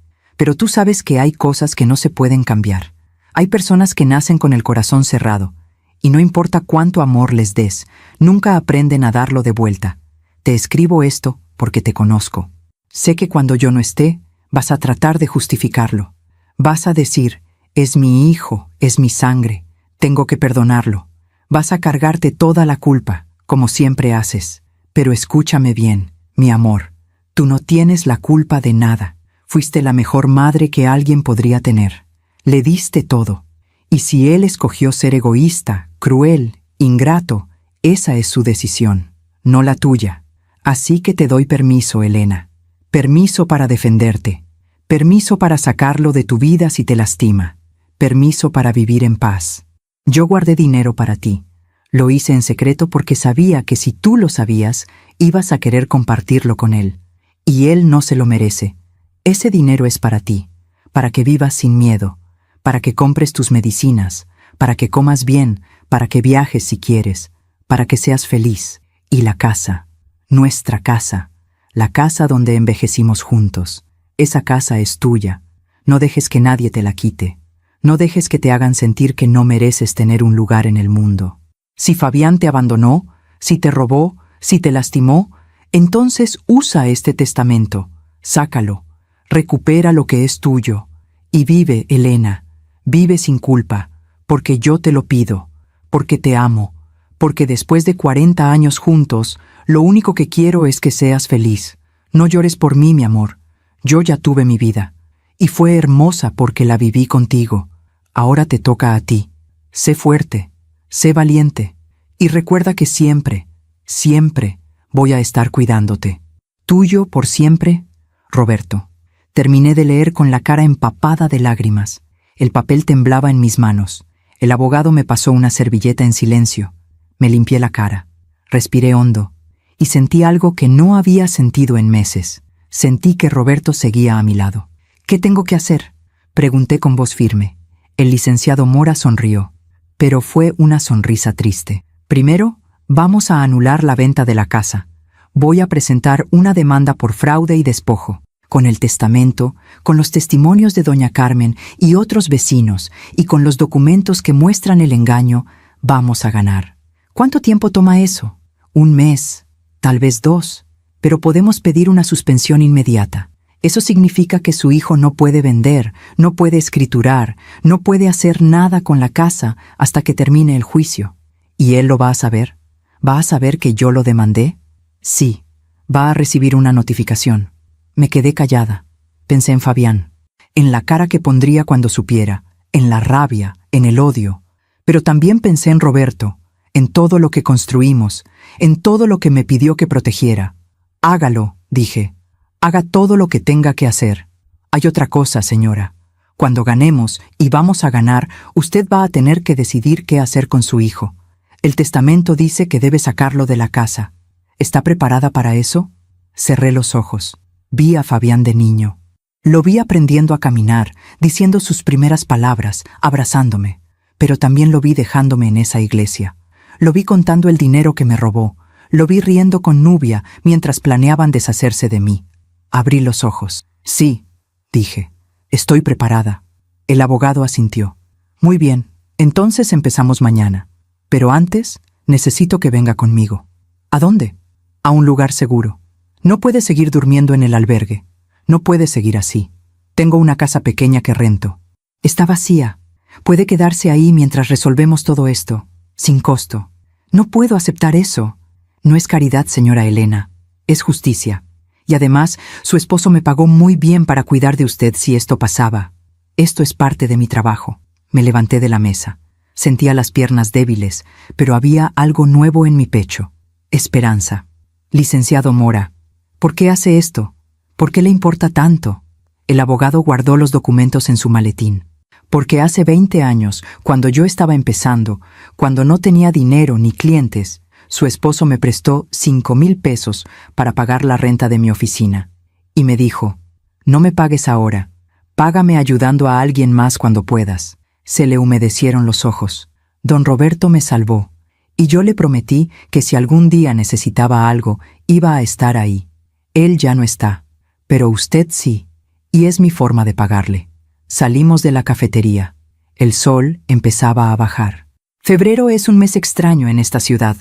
Pero tú sabes que hay cosas que no se pueden cambiar. Hay personas que nacen con el corazón cerrado, y no importa cuánto amor les des, nunca aprenden a darlo de vuelta. Te escribo esto porque te conozco. Sé que cuando yo no esté, vas a tratar de justificarlo. Vas a decir, es mi hijo, es mi sangre, tengo que perdonarlo. Vas a cargarte toda la culpa, como siempre haces. Pero escúchame bien, mi amor, tú no tienes la culpa de nada. Fuiste la mejor madre que alguien podría tener. Le diste todo. Y si él escogió ser egoísta, cruel, ingrato, esa es su decisión, no la tuya. Así que te doy permiso, Elena. Permiso para defenderte. Permiso para sacarlo de tu vida si te lastima. Permiso para vivir en paz. Yo guardé dinero para ti. Lo hice en secreto porque sabía que si tú lo sabías, ibas a querer compartirlo con él. Y él no se lo merece. Ese dinero es para ti, para que vivas sin miedo, para que compres tus medicinas, para que comas bien, para que viajes si quieres, para que seas feliz. Y la casa, nuestra casa, la casa donde envejecimos juntos, esa casa es tuya. No dejes que nadie te la quite. No dejes que te hagan sentir que no mereces tener un lugar en el mundo. Si Fabián te abandonó, si te robó, si te lastimó, entonces usa este testamento, sácalo, recupera lo que es tuyo, y vive, Elena, vive sin culpa, porque yo te lo pido, porque te amo, porque después de 40 años juntos, lo único que quiero es que seas feliz. No llores por mí, mi amor, yo ya tuve mi vida, y fue hermosa porque la viví contigo. Ahora te toca a ti. Sé fuerte, sé valiente, y recuerda que siempre, siempre voy a estar cuidándote. Tuyo por siempre, Roberto. Terminé de leer con la cara empapada de lágrimas. El papel temblaba en mis manos. El abogado me pasó una servilleta en silencio. Me limpié la cara. Respiré hondo. Y sentí algo que no había sentido en meses. Sentí que Roberto seguía a mi lado. ¿Qué tengo que hacer?, pregunté con voz firme. El licenciado Mora sonrió, pero fue una sonrisa triste. Primero, vamos a anular la venta de la casa. Voy a presentar una demanda por fraude y despojo, con el testamento, con los testimonios de doña Carmen y otros vecinos, y con los documentos que muestran el engaño, vamos a ganar. ¿Cuánto tiempo toma eso? 1 mes, tal vez 2, pero podemos pedir una suspensión inmediata. Eso significa que su hijo no puede vender, no puede escriturar, no puede hacer nada con la casa hasta que termine el juicio. ¿Y él lo va a saber? ¿Va a saber que yo lo demandé? Sí, va a recibir una notificación. Me quedé callada. Pensé en Fabián, en la cara que pondría cuando supiera, en la rabia, en el odio. Pero también pensé en Roberto, en todo lo que construimos, en todo lo que me pidió que protegiera. Hágalo, dije. Haga todo lo que tenga que hacer. Hay otra cosa, señora. Cuando ganemos, y vamos a ganar, usted va a tener que decidir qué hacer con su hijo. El testamento dice que debe sacarlo de la casa. ¿Está preparada para eso? Cerré los ojos. Vi a Fabián de niño. Lo vi aprendiendo a caminar, diciendo sus primeras palabras, abrazándome. Pero también lo vi dejándome en esa iglesia. Lo vi contando el dinero que me robó. Lo vi riendo con Nubia mientras planeaban deshacerse de mí. Abrí los ojos. Sí, dije. Estoy preparada. El abogado asintió. Muy bien, entonces empezamos mañana. Pero antes, necesito que venga conmigo. ¿A dónde? A un lugar seguro. No puede seguir durmiendo en el albergue. No puede seguir así. Tengo una casa pequeña que rento. Está vacía. Puede quedarse ahí mientras resolvemos todo esto, sin costo. No puedo aceptar eso. No es caridad, señora Elena. Es justicia. Y además, su esposo me pagó muy bien para cuidar de usted si esto pasaba. Esto es parte de mi trabajo. Me levanté de la mesa. Sentía las piernas débiles, pero había algo nuevo en mi pecho. Esperanza. Licenciado Mora, ¿por qué hace esto? ¿Por qué le importa tanto? El abogado guardó los documentos en su maletín. Porque hace 20 años, cuando yo estaba empezando, cuando no tenía dinero ni clientes, su esposo me prestó 5,000 pesos para pagar la renta de mi oficina. Y me dijo, no me pagues ahora, págame ayudando a alguien más cuando puedas. Se le humedecieron los ojos. Don Roberto me salvó, y yo le prometí que si algún día necesitaba algo, iba a estar ahí. Él ya no está, pero usted sí, Y es mi forma de pagarle. Salimos de la cafetería. El sol empezaba a bajar. Febrero es un mes extraño en esta ciudad.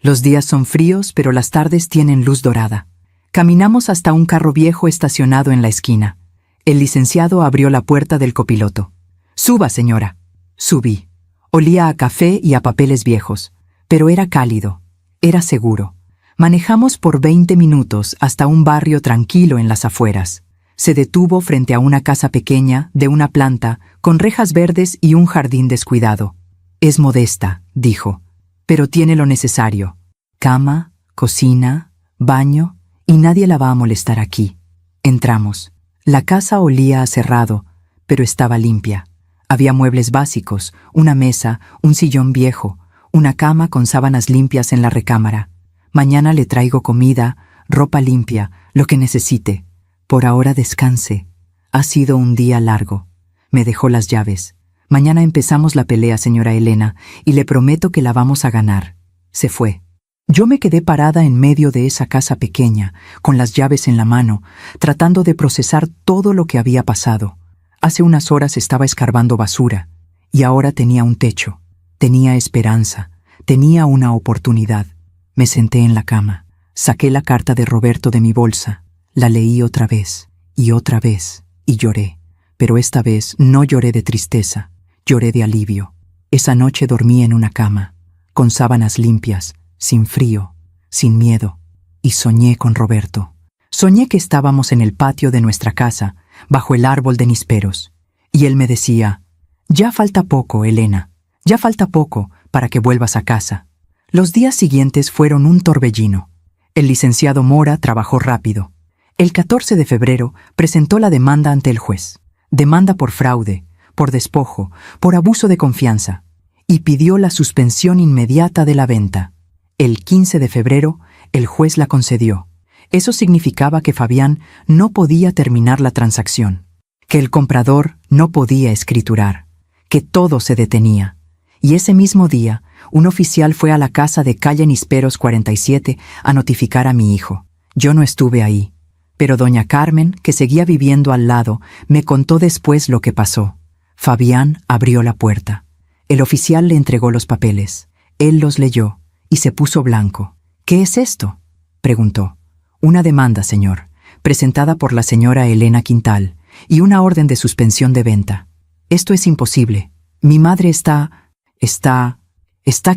Los días son fríos, pero las tardes tienen luz dorada. Caminamos hasta un carro viejo estacionado en la esquina. El licenciado abrió la puerta del copiloto. «Suba, señora». Subí. Olía a café y a papeles viejos, pero era cálido, era seguro. Manejamos por 20 minutos hasta un barrio tranquilo en las afueras. Se detuvo frente a una casa pequeña, de una planta, con rejas verdes y un jardín descuidado. «Es modesta», dijo, «pero tiene lo necesario. Cama, cocina, baño, y nadie la va a molestar aquí». Entramos. La casa olía a cerrado, pero estaba limpia. Había muebles básicos, una mesa, un sillón viejo, una cama con sábanas limpias en la recámara. «Mañana le traigo comida, ropa limpia, lo que necesite. Por ahora descanse. Ha sido un día largo». Me dejó las llaves. «Mañana empezamos la pelea, señora Elena, y le prometo que la vamos a ganar». Se fue. Yo me quedé parada en medio de esa casa pequeña, con las llaves en la mano, tratando de procesar todo lo que había pasado. Hace unas horas estaba escarbando basura, y ahora tenía un techo, tenía esperanza, tenía una oportunidad. Me senté en la cama, saqué la carta de Roberto de mi bolsa, la leí otra vez, y lloré. Pero esta vez no lloré de tristeza, lloré de alivio. Esa noche dormí en una cama, con sábanas limpias, sin frío, sin miedo, y soñé con Roberto. Soñé que estábamos en el patio de nuestra casa, bajo el árbol de nísperos, y él me decía: «Ya falta poco, Elena, ya falta poco para que vuelvas a casa». Los días siguientes fueron un torbellino. El licenciado Mora trabajó rápido. El 14 de febrero presentó la demanda ante el juez. Demanda por fraude, por despojo, por abuso de confianza, y pidió la suspensión inmediata de la venta. El 15 de febrero, el juez la concedió. Eso significaba que Fabián no podía terminar la transacción, que el comprador no podía escriturar, que todo se detenía. Y ese mismo día, un oficial fue a la casa de calle Nísperos 47 a notificar a mi hijo. Yo no estuve ahí, pero doña Carmen, que seguía viviendo al lado, me contó después lo que pasó. Fabián abrió la puerta. El oficial le entregó los papeles. Él los leyó y se puso blanco. «¿Qué es esto?», preguntó. «Una demanda, señor, presentada por la señora Elena Quintal, y una orden de suspensión de venta. Esto es imposible. Mi madre ¿Está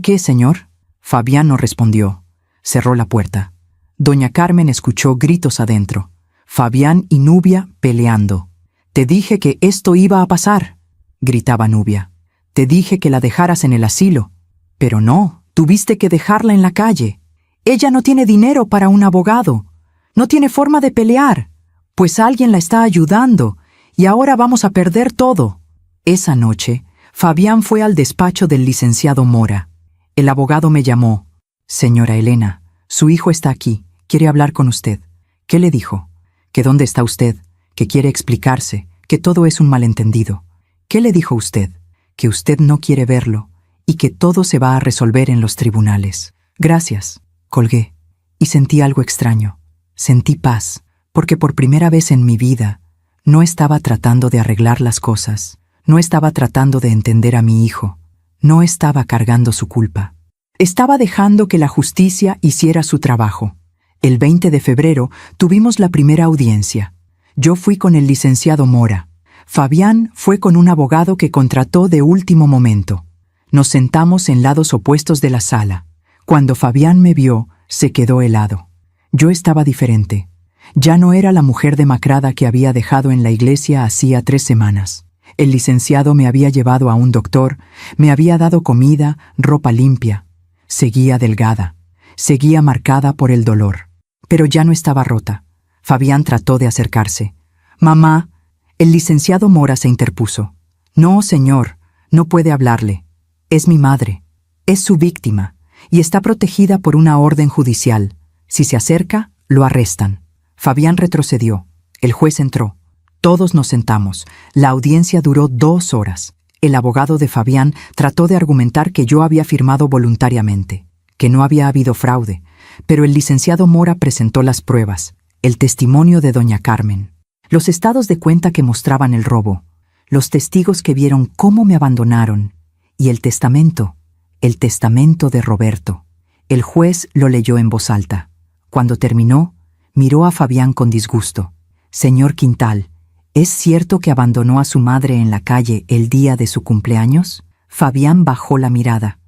qué, señor?». Fabián no respondió. Cerró la puerta. Doña Carmen escuchó gritos adentro. Fabián y Nubia peleando. «Te dije que esto iba a pasar», gritaba Nubia. «Te dije que la dejaras en el asilo». «Pero no, tuviste que dejarla en la calle. Ella no tiene dinero para un abogado. No tiene forma de pelear, pues alguien la está ayudando, y ahora vamos a perder todo». Esa noche, Fabián fue al despacho del licenciado Mora. El abogado me llamó. «Señora Elena, su hijo está aquí, quiere hablar con usted». «¿Qué le dijo?». «Que dónde está usted, que quiere explicarse, que todo es un malentendido». «¿Qué le dijo usted?». «Que usted no quiere verlo, y que todo se va a resolver en los tribunales». «Gracias». Colgué, y sentí algo extraño. Sentí paz, porque por primera vez en mi vida no estaba tratando de arreglar las cosas, no estaba tratando de entender a mi hijo, no estaba cargando su culpa. Estaba dejando que la justicia hiciera su trabajo. El 20 de febrero tuvimos la primera audiencia. Yo fui con el licenciado Mora. Fabián fue con un abogado que contrató de último momento. Nos sentamos en lados opuestos de la sala. Cuando Fabián me vio, se quedó helado. Yo estaba diferente. Ya no era la mujer demacrada que había dejado en la iglesia hacía 3 semanas. El licenciado me había llevado a un doctor, me había dado comida, ropa limpia. Seguía delgada, seguía marcada por el dolor. Pero ya no estaba rota. Fabián trató de acercarse. «Mamá», el licenciado Mora se interpuso. «No, señor, no puede hablarle. Es mi madre. Es su víctima, y está protegida por una orden judicial. Si se acerca, lo arrestan». Fabián retrocedió. El juez entró. Todos nos sentamos. La audiencia duró 2 horas. El abogado de Fabián trató de argumentar que yo había firmado voluntariamente, que no había habido fraude, pero el licenciado Mora presentó las pruebas, el testimonio de doña Carmen. los estados de cuenta que mostraban el robo, los testigos que vieron cómo me abandonaron, y el testamento de Roberto. El juez lo leyó en voz alta. Cuando terminó, miró a Fabián con disgusto. «Señor Quintal, ¿es cierto que abandonó a su madre en la calle el día de su cumpleaños?» Fabián bajó la mirada.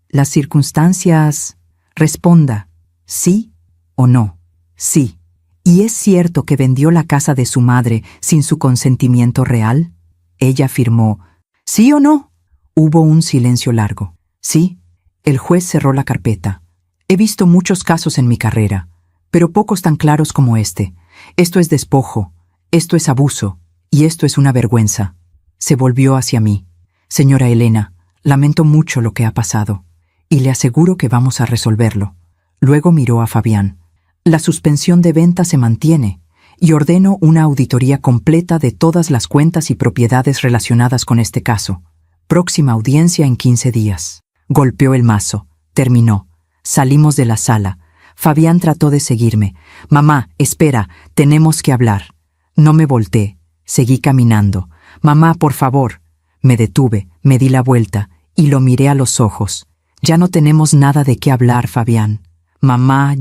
«Las circunstancias...» Responda, ¿sí o no? Sí. ¿Y es cierto que vendió la casa de su madre sin su consentimiento real? Ella afirmó, ¿sí o no? Hubo un silencio largo. Sí. El juez cerró la carpeta. He visto muchos casos en mi carrera, pero pocos tan claros como este. Esto es despojo, esto es abuso, y esto es una vergüenza. Se volvió hacia mí. Señora Elena, lamento mucho lo que ha pasado, y le aseguro que vamos a resolverlo. Luego miró a Fabián. La suspensión de venta se mantiene, y ordeno una auditoría completa de todas las cuentas y propiedades relacionadas con este caso. Próxima audiencia en 15 días. Golpeó el mazo. Terminó. Salimos de la sala. Fabián trató de seguirme. «Mamá, espera, tenemos que hablar». No me volteé. Seguí caminando. «Mamá, por favor». Me detuve, me di la vuelta y lo miré a los ojos. «Ya no tenemos nada de qué hablar, Fabián. Mamá,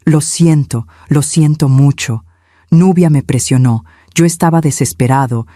Lo siento mucho. Nubia me presionó. Yo estaba desesperado.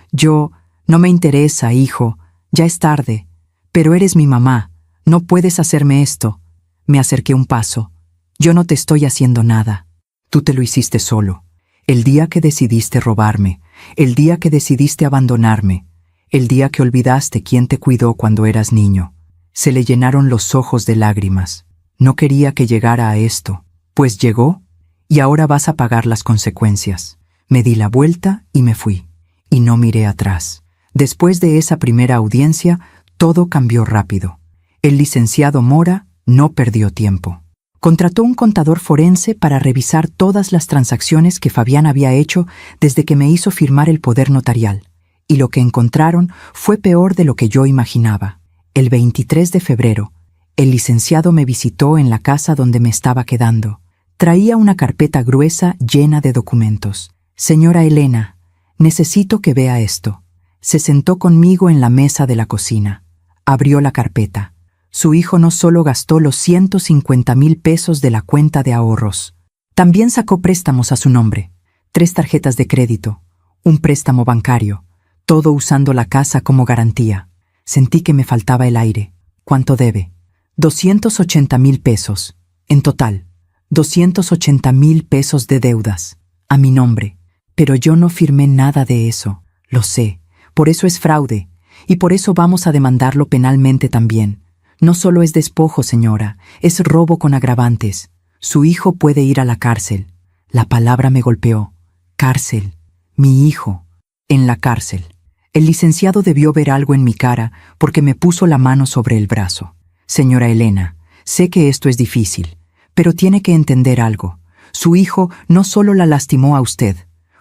No me interesa, hijo. Ya es tarde. Pero eres mi mamá. No puedes hacerme esto». Me acerqué un paso. «Yo no te estoy haciendo nada. Tú te lo hiciste solo. El día que decidiste robarme, el día que decidiste abandonarme, el día que olvidaste quién te cuidó cuando eras niño». Se le llenaron los ojos de lágrimas. No quería que llegara a esto. Pues llegó, y ahora vas a pagar las consecuencias. Me di la vuelta y me fui. Y no miré atrás. Después de esa primera audiencia, todo cambió rápido. El licenciado Mora no perdió tiempo. Contrató un contador forense para revisar todas las transacciones que Fabián había hecho desde que me hizo firmar el poder notarial. Y lo que encontraron fue peor de lo que yo imaginaba. El 23 de febrero, el licenciado me visitó en la casa donde me estaba quedando. Traía una carpeta gruesa llena de documentos. «Señora Elena, necesito que vea esto». Se sentó conmigo en la mesa de la cocina. Abrió la carpeta. Su hijo no solo gastó los 150,000 pesos de la cuenta de ahorros, también sacó préstamos a su nombre, 3 tarjetas de crédito, un préstamo bancario, todo usando la casa como garantía. Sentí que me faltaba el aire. ¿Cuánto debe? 280,000 pesos. En total, 280,000 pesos de deudas, a mi nombre. Pero yo no firmé nada de eso. Lo sé. Por eso es fraude. Y por eso vamos a demandarlo penalmente también. No solo es despojo, señora, es robo con agravantes. Su hijo puede ir a la cárcel. La palabra me golpeó. Cárcel. Mi hijo. En la cárcel. El licenciado debió ver algo en mi cara porque me puso la mano sobre el brazo. Señora Elena, sé que esto es difícil, pero tiene que entender algo. Su hijo no solo la lastimó a usted,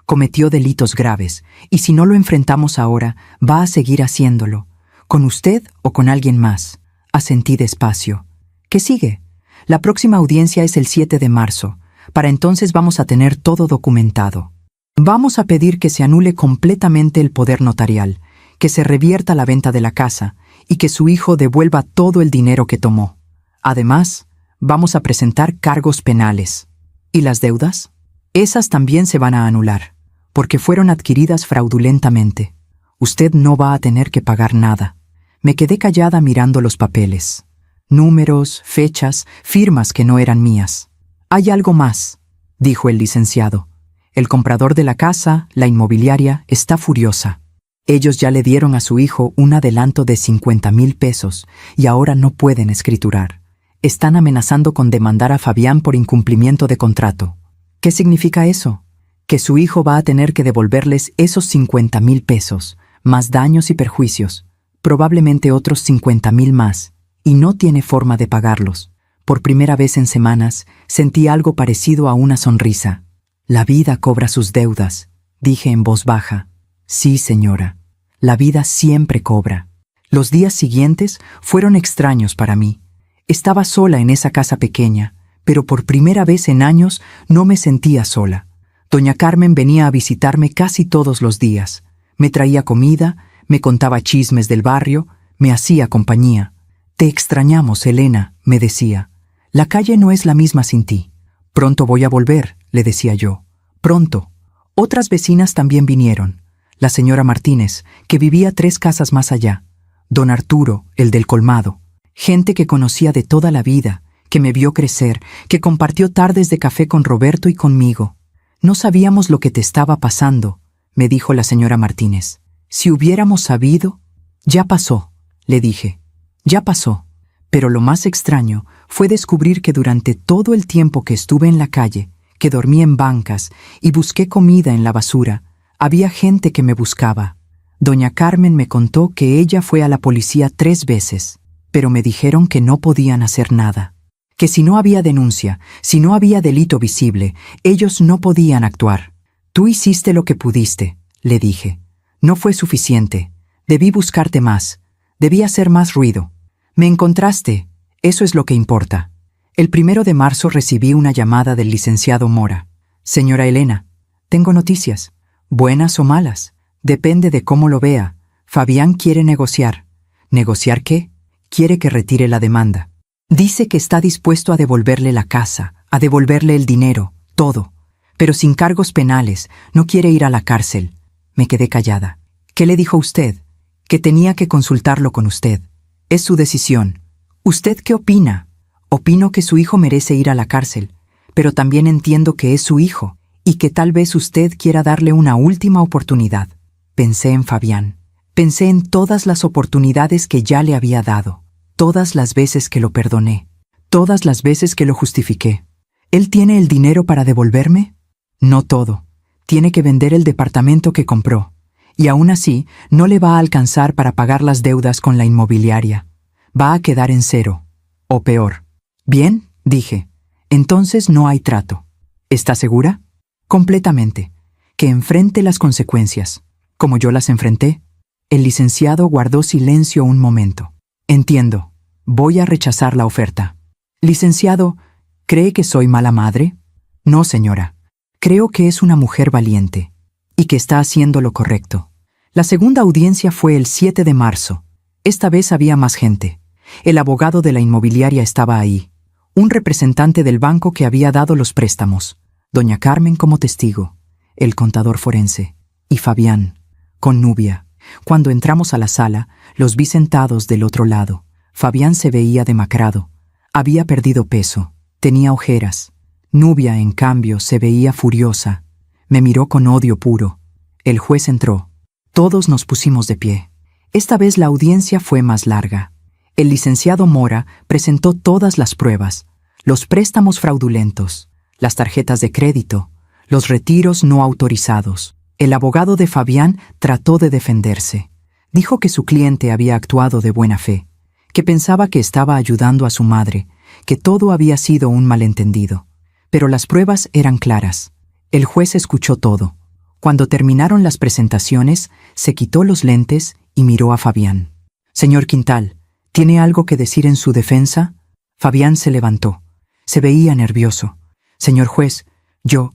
cometió delitos graves, y si no lo enfrentamos ahora, va a seguir haciéndolo. ¿Con usted o con alguien más? Asentí despacio. ¿Qué sigue? La próxima audiencia es el 7 de marzo. Para entonces vamos a tener todo documentado. Vamos a pedir que se anule completamente el poder notarial, que se revierta la venta de la casa y que su hijo devuelva todo el dinero que tomó. Además, vamos a presentar cargos penales. ¿Y las deudas? Esas también se van a anular, porque fueron adquiridas fraudulentamente. Usted no va a tener que pagar nada. Me quedé callada mirando los papeles. Números, fechas, firmas que no eran mías. «Hay algo más», dijo el licenciado. «El comprador de la casa, la inmobiliaria, está furiosa. Ellos ya le dieron a su hijo un adelanto de 50,000 pesos y ahora no pueden escriturar. Están amenazando con demandar a Fabián por incumplimiento de contrato». ¿Qué significa eso? Que su hijo va a tener que devolverles esos 50,000 pesos, más daños y perjuicios, probablemente otros 50,000 más, y no tiene forma de pagarlos. Por primera vez en semanas, sentí algo parecido a una sonrisa. «La vida cobra sus deudas», dije en voz baja. «Sí, señora, la vida siempre cobra». Los días siguientes fueron extraños para mí. Estaba sola en esa casa pequeña, pero por primera vez en años no me sentía sola. Doña Carmen venía a visitarme casi todos los días. Me traía comida, me contaba chismes del barrio, me hacía compañía. «Te extrañamos, Elena», me decía. «La calle no es la misma sin ti». «Pronto voy a volver», le decía yo. «Pronto». Otras vecinas también vinieron. La señora Martínez, que vivía 3 casas más allá. Don Arturo, el del colmado. Gente que conocía de toda la vida, que me vio crecer, que compartió tardes de café con Roberto y conmigo. «No sabíamos lo que te estaba pasando», me dijo la señora Martínez. «Si hubiéramos sabido...». «Ya pasó», le dije. «Ya pasó». Pero lo más extraño fue descubrir que durante todo el tiempo que estuve en la calle, que dormí en bancas y busqué comida en la basura, había gente que me buscaba. Doña Carmen me contó que ella fue a la policía 3 veces, pero me dijeron que no podían hacer nada. Que si no había denuncia, si no había delito visible, ellos no podían actuar. «Tú hiciste lo que pudiste», le dije. «No fue suficiente. Debí buscarte más. Debí hacer más ruido. Me encontraste. Eso es lo que importa». El 1 de marzo recibí una llamada del licenciado Mora. «Señora Elena, tengo noticias. Buenas o malas. Depende de cómo lo vea. Fabián quiere negociar». «¿Negociar qué?» «Quiere que retire la demanda. Dice que está dispuesto a devolverle la casa, a devolverle el dinero, todo. Pero sin cargos penales, no quiere ir a la cárcel». Me quedé callada. «¿Qué le dijo usted?» «Que tenía que consultarlo con usted. Es su decisión». «¿Usted qué opina?» «Opino que su hijo merece ir a la cárcel, pero también entiendo que es su hijo y que tal vez usted quiera darle una última oportunidad». Pensé en Fabián. Pensé en todas las oportunidades que ya le había dado, todas las veces que lo perdoné, todas las veces que lo justifiqué. ¿Él tiene el dinero para devolverme? No todo. Tiene que vender el departamento que compró, y aún así no le va a alcanzar para pagar las deudas con la inmobiliaria. Va a quedar en cero, o peor. «Bien», dije, «entonces no hay trato». «¿Está segura?» «Completamente. Que enfrente las consecuencias, como yo las enfrenté». El licenciado guardó silencio un momento. «Entiendo. Voy a rechazar la oferta». «Licenciado, ¿cree que soy mala madre?» «No, señora. Creo que es una mujer valiente y que está haciendo lo correcto». La segunda audiencia fue el 7 de marzo. Esta vez había más gente. El abogado de la inmobiliaria estaba ahí. Un representante del banco que había dado los préstamos. Doña Carmen como testigo. El contador forense. Y Fabián, con Nubia. Cuando entramos a la sala, los vi sentados del otro lado. Fabián se veía demacrado. Había perdido peso. Tenía ojeras. Nubia, en cambio, se veía furiosa. Me miró con odio puro. El juez entró. Todos nos pusimos de pie. Esta vez la audiencia fue más larga. El licenciado Mora presentó todas las pruebas, los préstamos fraudulentos, las tarjetas de crédito, los retiros no autorizados. El abogado de Fabián trató de defenderse. Dijo que su cliente había actuado de buena fe, que pensaba que estaba ayudando a su madre, que todo había sido un malentendido. Pero las pruebas eran claras. El juez escuchó todo. Cuando terminaron las presentaciones, se quitó los lentes y miró a Fabián. «Señor Quintal, ¿tiene algo que decir en su defensa?» Fabián se levantó. Se veía nervioso. «Señor juez, yo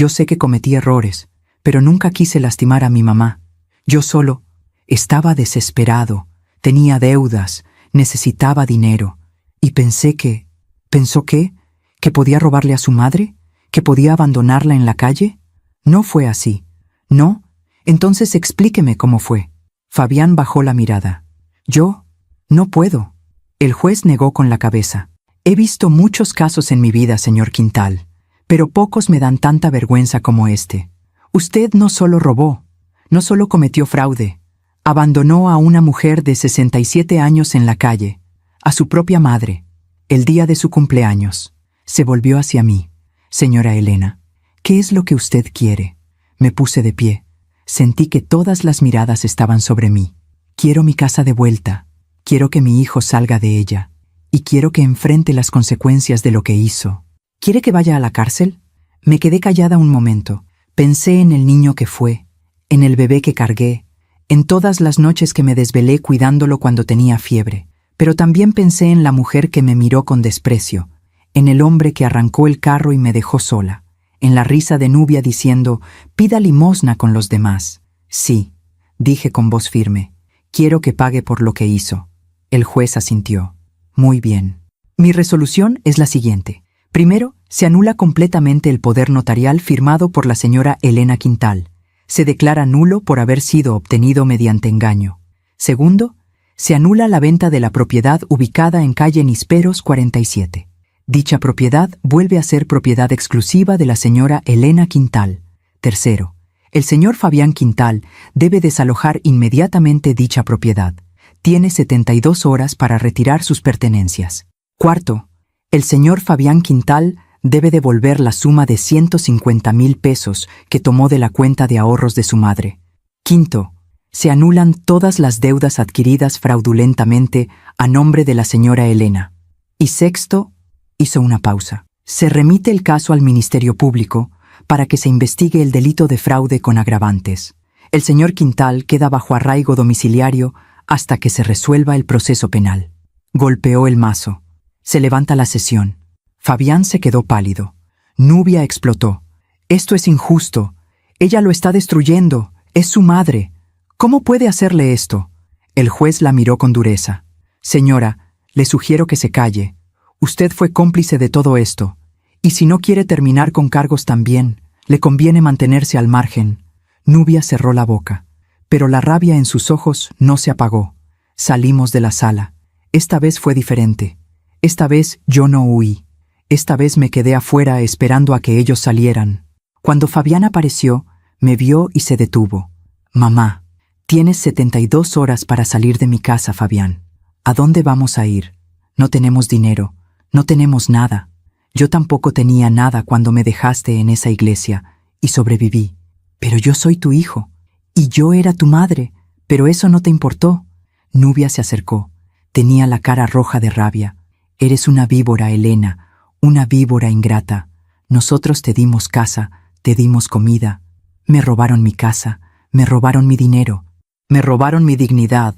sé que cometí errores, pero nunca quise lastimar a mi mamá. Yo solo estaba desesperado, tenía deudas, necesitaba dinero, y pensó que podía robarle a su madre, que podía abandonarla en la calle. No fue así. ¿No? Entonces explíqueme cómo fue». Fabián bajó la mirada. «Yo no puedo». El juez negó con la cabeza. «He visto muchos casos en mi vida, señor Quintal, pero pocos me dan tanta vergüenza como este. Usted no solo robó, no solo cometió fraude, abandonó a una mujer de 67 años en la calle, a su propia madre, el día de su cumpleaños. Se volvió hacia mí. «Señora Elena, ¿qué es lo que usted quiere?» Me puse de pie. Sentí que todas las miradas estaban sobre mí. «Quiero mi casa de vuelta. Quiero que mi hijo salga de ella. Y quiero que enfrente las consecuencias de lo que hizo». «¿Quiere que vaya a la cárcel?» Me quedé callada un momento. Pensé en el niño que fue, en el bebé que cargué, en todas las noches que me desvelé cuidándolo cuando tenía fiebre. Pero también pensé en la mujer que me miró con desprecio, en el hombre que arrancó el carro y me dejó sola, en la risa de Nubia diciendo, «Pida limosna con los demás». «Sí», dije con voz firme, «quiero que pague por lo que hizo». El juez asintió. «Muy bien. Mi resolución es la siguiente. Primero, se anula completamente el poder notarial firmado por la señora Elena Quintal. Se declara nulo por haber sido obtenido mediante engaño. Segundo, se anula la venta de la propiedad ubicada en calle Nisperos 47. Dicha propiedad vuelve a ser propiedad exclusiva de la señora Elena Quintal. Tercero, el señor Fabián Quintal debe desalojar inmediatamente dicha propiedad. Tiene 72 horas para retirar sus pertenencias. Cuarto, el señor Fabián Quintal debe devolver la suma de 150,000 pesos que tomó de la cuenta de ahorros de su madre. Quinto, se anulan todas las deudas adquiridas fraudulentamente a nombre de la señora Elena. Y sexto, hizo una pausa. Se remite el caso al Ministerio Público para que se investigue el delito de fraude con agravantes. El señor Quintal queda bajo arraigo domiciliario hasta que se resuelva el proceso penal. Golpeó el mazo. Se levanta la sesión. Fabián se quedó pálido. Nubia explotó. «Esto es injusto. Ella lo está destruyendo. Es su madre. ¿Cómo puede hacerle esto?» El juez la miró con dureza. «Señora, le sugiero que se calle. Usted fue cómplice de todo esto. Y si no quiere terminar con cargos también, le conviene mantenerse al margen». Nubia cerró la boca, pero la rabia en sus ojos no se apagó. Salimos de la sala. Esta vez fue diferente. Esta vez yo no huí. Esta vez me quedé afuera esperando a que ellos salieran. Cuando Fabián apareció, me vio y se detuvo. «Mamá, tienes 72 horas para salir de mi casa, Fabián. ¿A dónde vamos a ir? No tenemos dinero, no tenemos nada. Yo tampoco tenía nada cuando me dejaste en esa iglesia y sobreviví. Pero yo soy tu hijo, y yo era tu madre, pero eso no te importó». Nubia se acercó. Tenía la cara roja de rabia. «Eres una víbora, Elena, una víbora ingrata. Nosotros te dimos casa, te dimos comida. Me robaron mi casa, me robaron mi dinero, me robaron mi dignidad.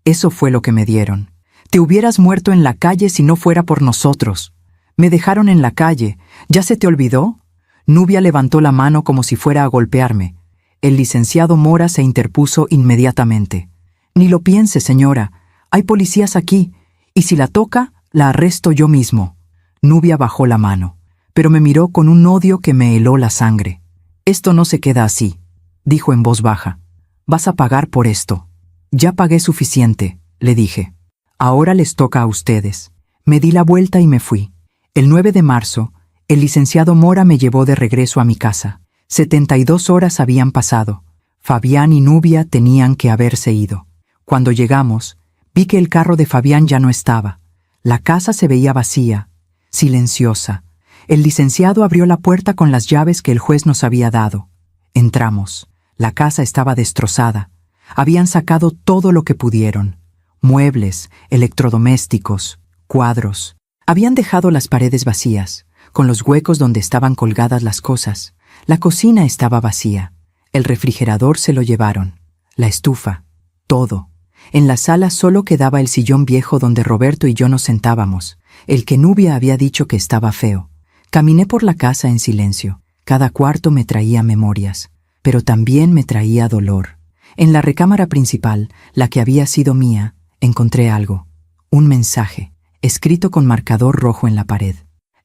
Eso fue lo que me dieron. Te hubieras muerto en la calle si no fuera por nosotros. Me dejaron en la calle. ¿Ya se te olvidó?». Nubia levantó la mano como si fuera a golpearme. El licenciado Mora se interpuso inmediatamente. «Ni lo piense, señora. Hay policías aquí, y si la toca, la arresto yo mismo». Nubia bajó la mano, pero me miró con un odio que me heló la sangre. «Esto no se queda así», dijo en voz baja. «Vas a pagar por esto». «Ya pagué suficiente», le dije. «Ahora les toca a ustedes». Me di la vuelta y me fui. El 9 de marzo, el licenciado Mora me llevó de regreso a mi casa. 72 horas habían pasado. Fabián y Nubia tenían que haberse ido. Cuando llegamos, vi que el carro de Fabián ya no estaba. La casa se veía vacía, silenciosa. El licenciado abrió la puerta con las llaves que el juez nos había dado. Entramos. La casa estaba destrozada. Habían sacado todo lo que pudieron. Muebles, electrodomésticos, cuadros. Habían dejado las paredes vacías, con los huecos donde estaban colgadas las cosas. La cocina estaba vacía. El refrigerador se lo llevaron. La estufa. Todo. En la sala solo quedaba el sillón viejo donde Roberto y yo nos sentábamos, el que Nubia había dicho que estaba feo. Caminé por la casa en silencio. Cada cuarto me traía memorias, pero también me traía dolor. En la recámara principal, la que había sido mía, encontré algo. Un mensaje, escrito con marcador rojo en la pared.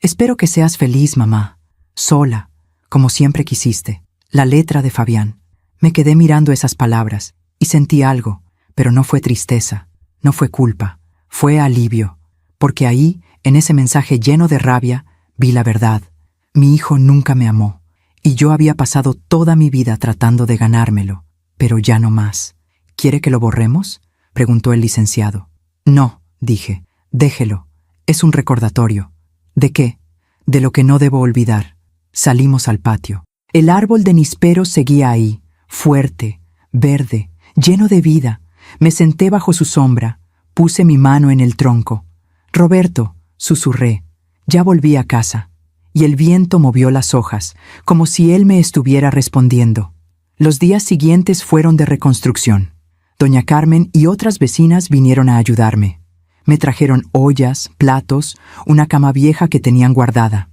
«Espero que seas feliz, mamá. Sola, como siempre quisiste». La letra de Fabián. Me quedé mirando esas palabras y sentí algo, pero no fue tristeza, no fue culpa, fue alivio, porque ahí, en ese mensaje lleno de rabia, vi la verdad. Mi hijo nunca me amó, y yo había pasado toda mi vida tratando de ganármelo, pero ya no más. «¿Quiere que lo borremos?», preguntó el licenciado. «No», dije, «déjelo. Es un recordatorio». «¿De qué?». «De lo que no debo olvidar». Salimos al patio. El árbol de níspero seguía ahí, fuerte, verde, lleno de vida. Me senté bajo su sombra, puse mi mano en el tronco. «Roberto», susurré, «ya volví a casa». Y el viento movió las hojas, como si él me estuviera respondiendo. Los días siguientes fueron de reconstrucción. Doña Carmen y otras vecinas vinieron a ayudarme. Me trajeron ollas, platos, una cama vieja que tenían guardada.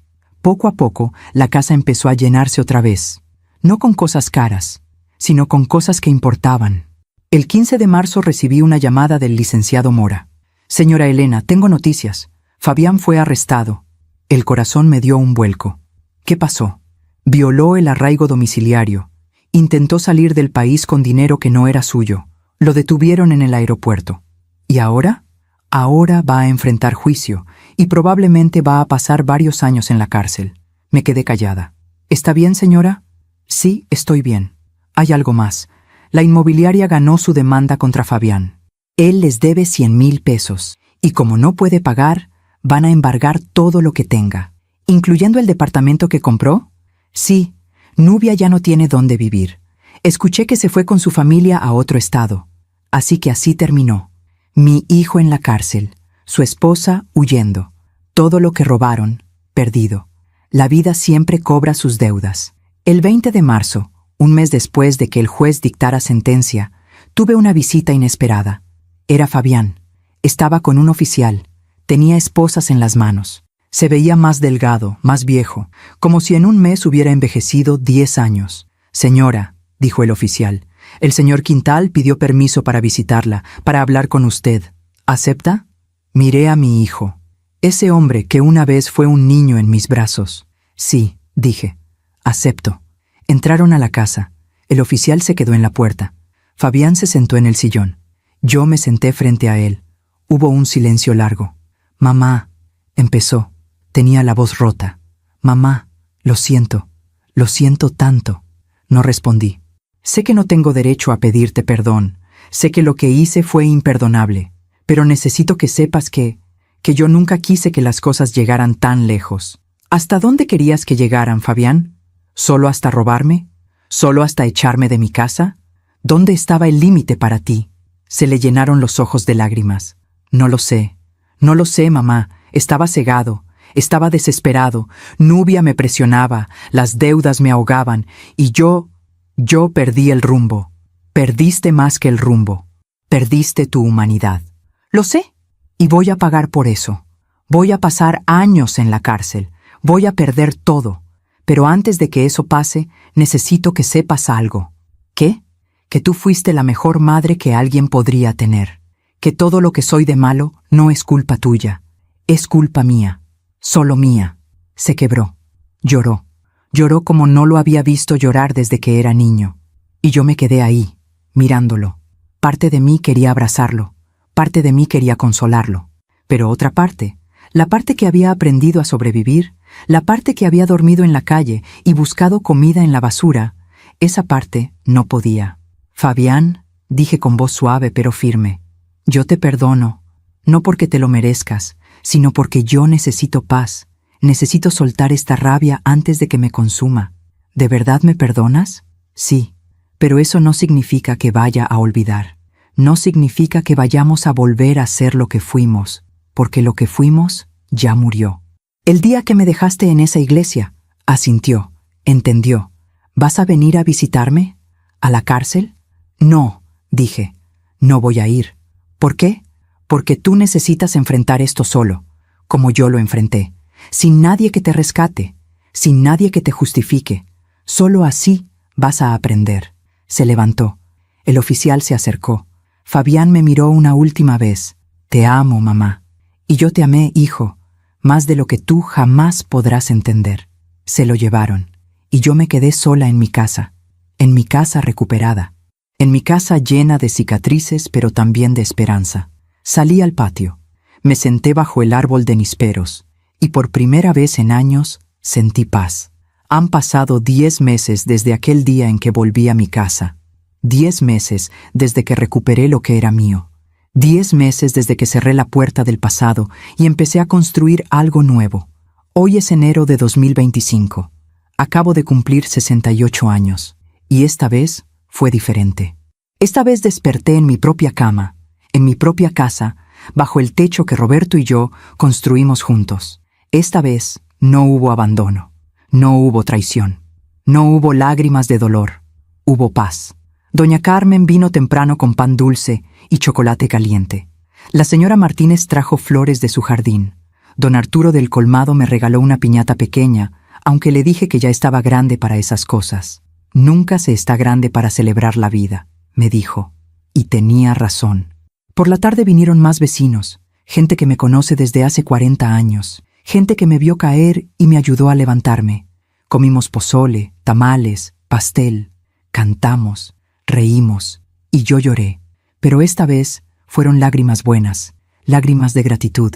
Poco a poco, la casa empezó a llenarse otra vez, no con cosas caras, sino con cosas que importaban. El 15 de marzo recibí una llamada del licenciado Mora. «Señora Elena, tengo noticias. Fabián fue arrestado». El corazón me dio un vuelco. ¿Qué pasó? Violó el arraigo domiciliario. Intentó salir del país con dinero que no era suyo. Lo detuvieron en el aeropuerto. ¿Y ahora? Ahora va a enfrentar juicio y probablemente va a pasar varios años en la cárcel. Me quedé callada. ¿Está bien, señora? Sí, estoy bien. Hay algo más. La inmobiliaria ganó su demanda contra Fabián. Él les debe 100,000 pesos y como no puede pagar, van a embargar todo lo que tenga. ¿Incluyendo el departamento que compró? Sí, Nubia ya no tiene dónde vivir. Escuché que se fue con su familia a otro estado. Así que así terminó. Mi hijo en la cárcel, su esposa huyendo. Todo lo que robaron, perdido. La vida siempre cobra sus deudas. El 20 de marzo, un mes después de que el juez dictara sentencia, tuve una visita inesperada. Era Fabián. Estaba con un oficial. Tenía esposas en las manos. Se veía más delgado, más viejo, como si en un mes hubiera envejecido 10 años. «Señora», dijo el oficial, «el señor Quintal pidió permiso para visitarla, para hablar con usted. ¿Acepta?» Miré a mi hijo. Ese hombre que una vez fue un niño en mis brazos. «Sí», dije, «acepto». Entraron a la casa. El oficial se quedó en la puerta. Fabián se sentó en el sillón. Yo me senté frente a él. Hubo un silencio largo. «Mamá», empezó. Tenía la voz rota. «Mamá, lo siento tanto». No respondí. Sé que no tengo derecho a pedirte perdón. Sé que lo que hice fue imperdonable. Pero necesito que sepas que yo nunca quise que las cosas llegaran tan lejos. ¿Hasta dónde querías que llegaran, Fabián? ¿Solo hasta robarme? ¿Solo hasta echarme de mi casa? ¿Dónde estaba el límite para ti? Se le llenaron los ojos de lágrimas. No lo sé, mamá. Estaba cegado. Estaba desesperado. Nubia me presionaba, las deudas me ahogaban, y yo perdí el rumbo. Perdiste más que el rumbo. Perdiste tu humanidad. Lo sé, y voy a pagar por eso. Voy a pasar años en la cárcel. Voy a perder todo. Pero antes de que eso pase, necesito que sepas algo. ¿Qué? Que tú fuiste la mejor madre que alguien podría tener. Que todo lo que soy de malo no es culpa tuya. Es culpa mía. Solo mía. Se quebró. Lloró. Lloró como no lo había visto llorar desde que era niño. Y yo me quedé ahí, mirándolo. Parte de mí quería abrazarlo. Parte de mí quería consolarlo. Pero otra parte, la parte que había aprendido a sobrevivir, la parte que había dormido en la calle y buscado comida en la basura, esa parte no podía. «Fabián», dije con voz suave pero firme, «yo te perdono, no porque te lo merezcas, sino porque yo necesito paz, necesito soltar esta rabia antes de que me consuma. ¿De verdad me perdonas?» «Sí, pero eso no significa que vaya a olvidar. No significa que vayamos a volver a ser lo que fuimos, porque lo que fuimos ya murió». «El día que me dejaste en esa iglesia», asintió, entendió. «¿Vas a venir a visitarme? ¿A la cárcel?» «No», dije, «no voy a ir». «¿Por qué?» «Porque tú necesitas enfrentar esto solo, como yo lo enfrenté, sin nadie que te rescate, sin nadie que te justifique. Solo así vas a aprender». Se levantó. El oficial se acercó. Fabián me miró una última vez. «Te amo, mamá. Y yo te amé, hijo, más de lo que tú jamás podrás entender». Se lo llevaron, y yo me quedé sola en mi casa recuperada, en mi casa llena de cicatrices pero también de esperanza. Salí al patio, me senté bajo el árbol de nísperos, y por primera vez en años sentí paz. Han pasado 10 meses desde aquel día en que volví a mi casa. 10 meses desde que recuperé lo que era mío. 10 meses desde que cerré la puerta del pasado y empecé a construir algo nuevo. Hoy es enero de 2025. Acabo de cumplir 68 años. Y esta vez fue diferente. Esta vez desperté en mi propia cama, en mi propia casa, bajo el techo que Roberto y yo construimos juntos. Esta vez no hubo abandono, no hubo traición, no hubo lágrimas de dolor, hubo paz. Doña Carmen vino temprano con pan dulce y chocolate caliente. La señora Martínez trajo flores de su jardín. Don Arturo del colmado me regaló una piñata pequeña, aunque le dije que ya estaba grande para esas cosas. Nunca se está grande para celebrar la vida, me dijo. Y tenía razón. Por la tarde vinieron más vecinos, gente que me conoce desde hace 40 años, gente que me vio caer y me ayudó a levantarme. Comimos pozole, tamales, pastel, cantamos, reímos, y yo lloré. Pero esta vez fueron lágrimas buenas, lágrimas de gratitud,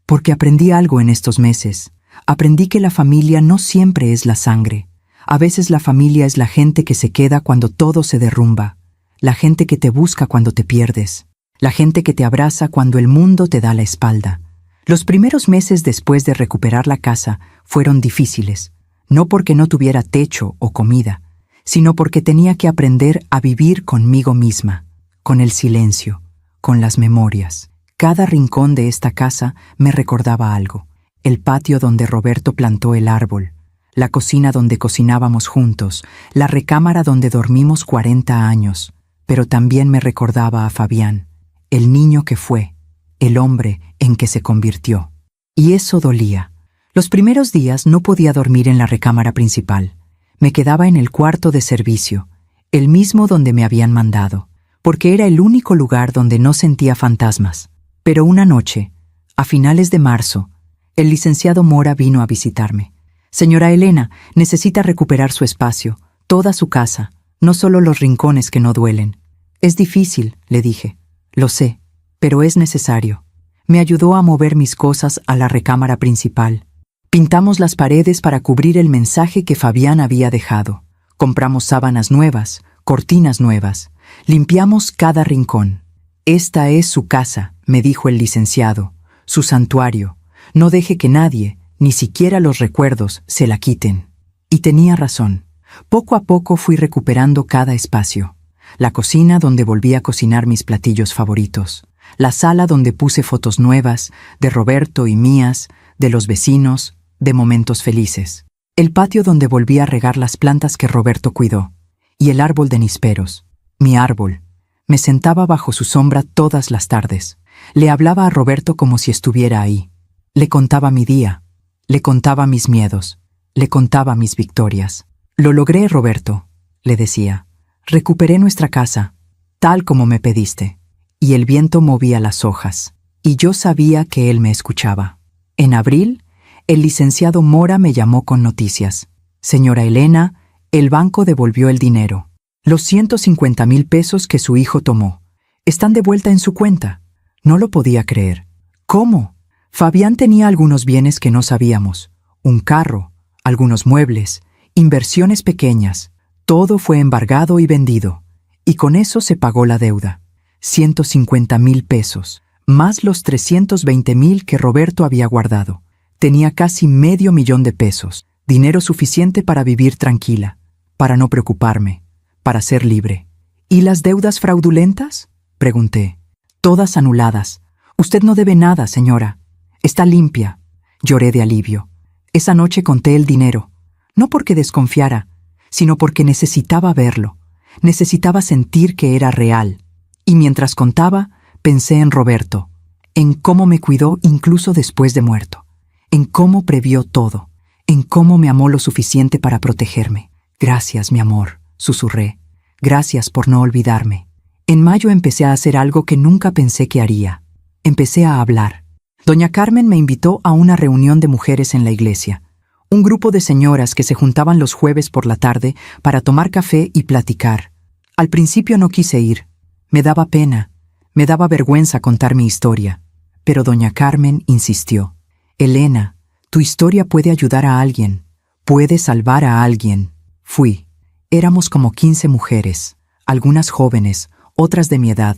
porque aprendí algo en estos meses. Aprendí que la familia no siempre es la sangre. A veces la familia es la gente que se queda cuando todo se derrumba, la gente que te busca cuando te pierdes, la gente que te abraza cuando el mundo te da la espalda. Los primeros meses después de recuperar la casa fueron difíciles, no porque no tuviera techo o comida, sino porque tenía que aprender a vivir conmigo misma, con el silencio, con las memorias. Cada rincón de esta casa me recordaba algo. El patio donde Roberto plantó el árbol, la cocina donde cocinábamos juntos, la recámara donde dormimos 40 años, pero también me recordaba a Fabián, el niño que fue, el hombre en que se convirtió. Y eso dolía. Los primeros días no podía dormir en la recámara principal. Me quedaba en el cuarto de servicio, el mismo donde me habían mandado, porque era el único lugar donde no sentía fantasmas. Pero una noche, a finales de marzo, el licenciado Mora vino a visitarme. Señora Elena, necesita recuperar su espacio, toda su casa, no solo los rincones que no duelen. Es difícil, le dije. Lo sé, pero es necesario. Me ayudó a mover mis cosas a la recámara principal. Pintamos las paredes para cubrir el mensaje que Fabián había dejado. Compramos sábanas nuevas, cortinas nuevas. Limpiamos cada rincón. Esta es su casa, me dijo el licenciado, su santuario. No deje que nadie, ni siquiera los recuerdos, se la quiten. Y tenía razón. Poco a poco fui recuperando cada espacio. La cocina donde volví a cocinar mis platillos favoritos. La sala donde puse fotos nuevas, de Roberto y mías, de los vecinos, de momentos felices. El patio donde volví a regar las plantas que Roberto cuidó. Y el árbol de nísperos, mi árbol. Me sentaba bajo su sombra todas las tardes. Le hablaba a Roberto como si estuviera ahí. Le contaba mi día. Le contaba mis miedos. Le contaba mis victorias. Lo logré, Roberto, le decía. Recuperé nuestra casa, tal como me pediste. Y el viento movía las hojas. Y yo sabía que él me escuchaba. En abril, el licenciado Mora me llamó con noticias. Señora Elena, el banco devolvió el dinero. Los 150,000 pesos que su hijo tomó. Están de vuelta en su cuenta. No lo podía creer. ¿Cómo? Fabián tenía algunos bienes que no sabíamos. Un carro, algunos muebles, inversiones pequeñas. Todo fue embargado y vendido. Y con eso se pagó la deuda. 150,000 pesos, más los 320,000 que Roberto había guardado. Tenía casi $500,000 de pesos. Dinero suficiente para vivir tranquila, para no preocuparme, para ser libre. ¿Y las deudas fraudulentas? Pregunté. Todas anuladas. Usted no debe nada, señora. Está limpia. Lloré de alivio. Esa noche conté el dinero, no porque desconfiara, sino porque necesitaba verlo. Necesitaba sentir que era real. Y mientras contaba, pensé en Roberto, en cómo me cuidó incluso después de muerto, en cómo previó todo, en cómo me amó lo suficiente para protegerme. Gracias, mi amor, susurré. Gracias por no olvidarme. En mayo empecé a hacer algo que nunca pensé que haría. Empecé a hablar. Doña Carmen me invitó a una reunión de mujeres en la iglesia. Un grupo de señoras que se juntaban los jueves por la tarde para tomar café y platicar. Al principio no quise ir. Me daba pena, me daba vergüenza contar mi historia. Pero doña Carmen insistió. Elena, tu historia puede ayudar a alguien, puede salvar a alguien. Fui. Éramos como 15 mujeres, algunas jóvenes, otras de mi edad,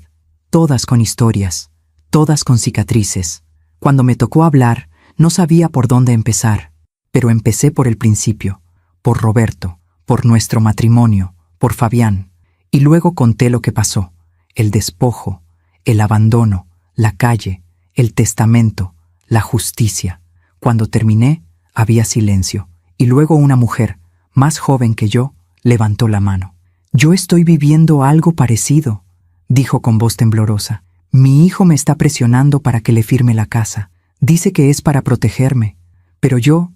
todas con historias, todas con cicatrices. Cuando me tocó hablar, no sabía por dónde empezar, pero empecé por el principio, por Roberto, por nuestro matrimonio, por Fabián, y luego conté lo que pasó, el despojo, el abandono, la calle, el testamento, la justicia. Cuando terminé, había silencio, y luego una mujer, más joven que yo, levantó la mano. Yo estoy viviendo algo parecido, dijo con voz temblorosa. Mi hijo me está presionando para que le firme la casa. Dice que es para protegerme, pero yo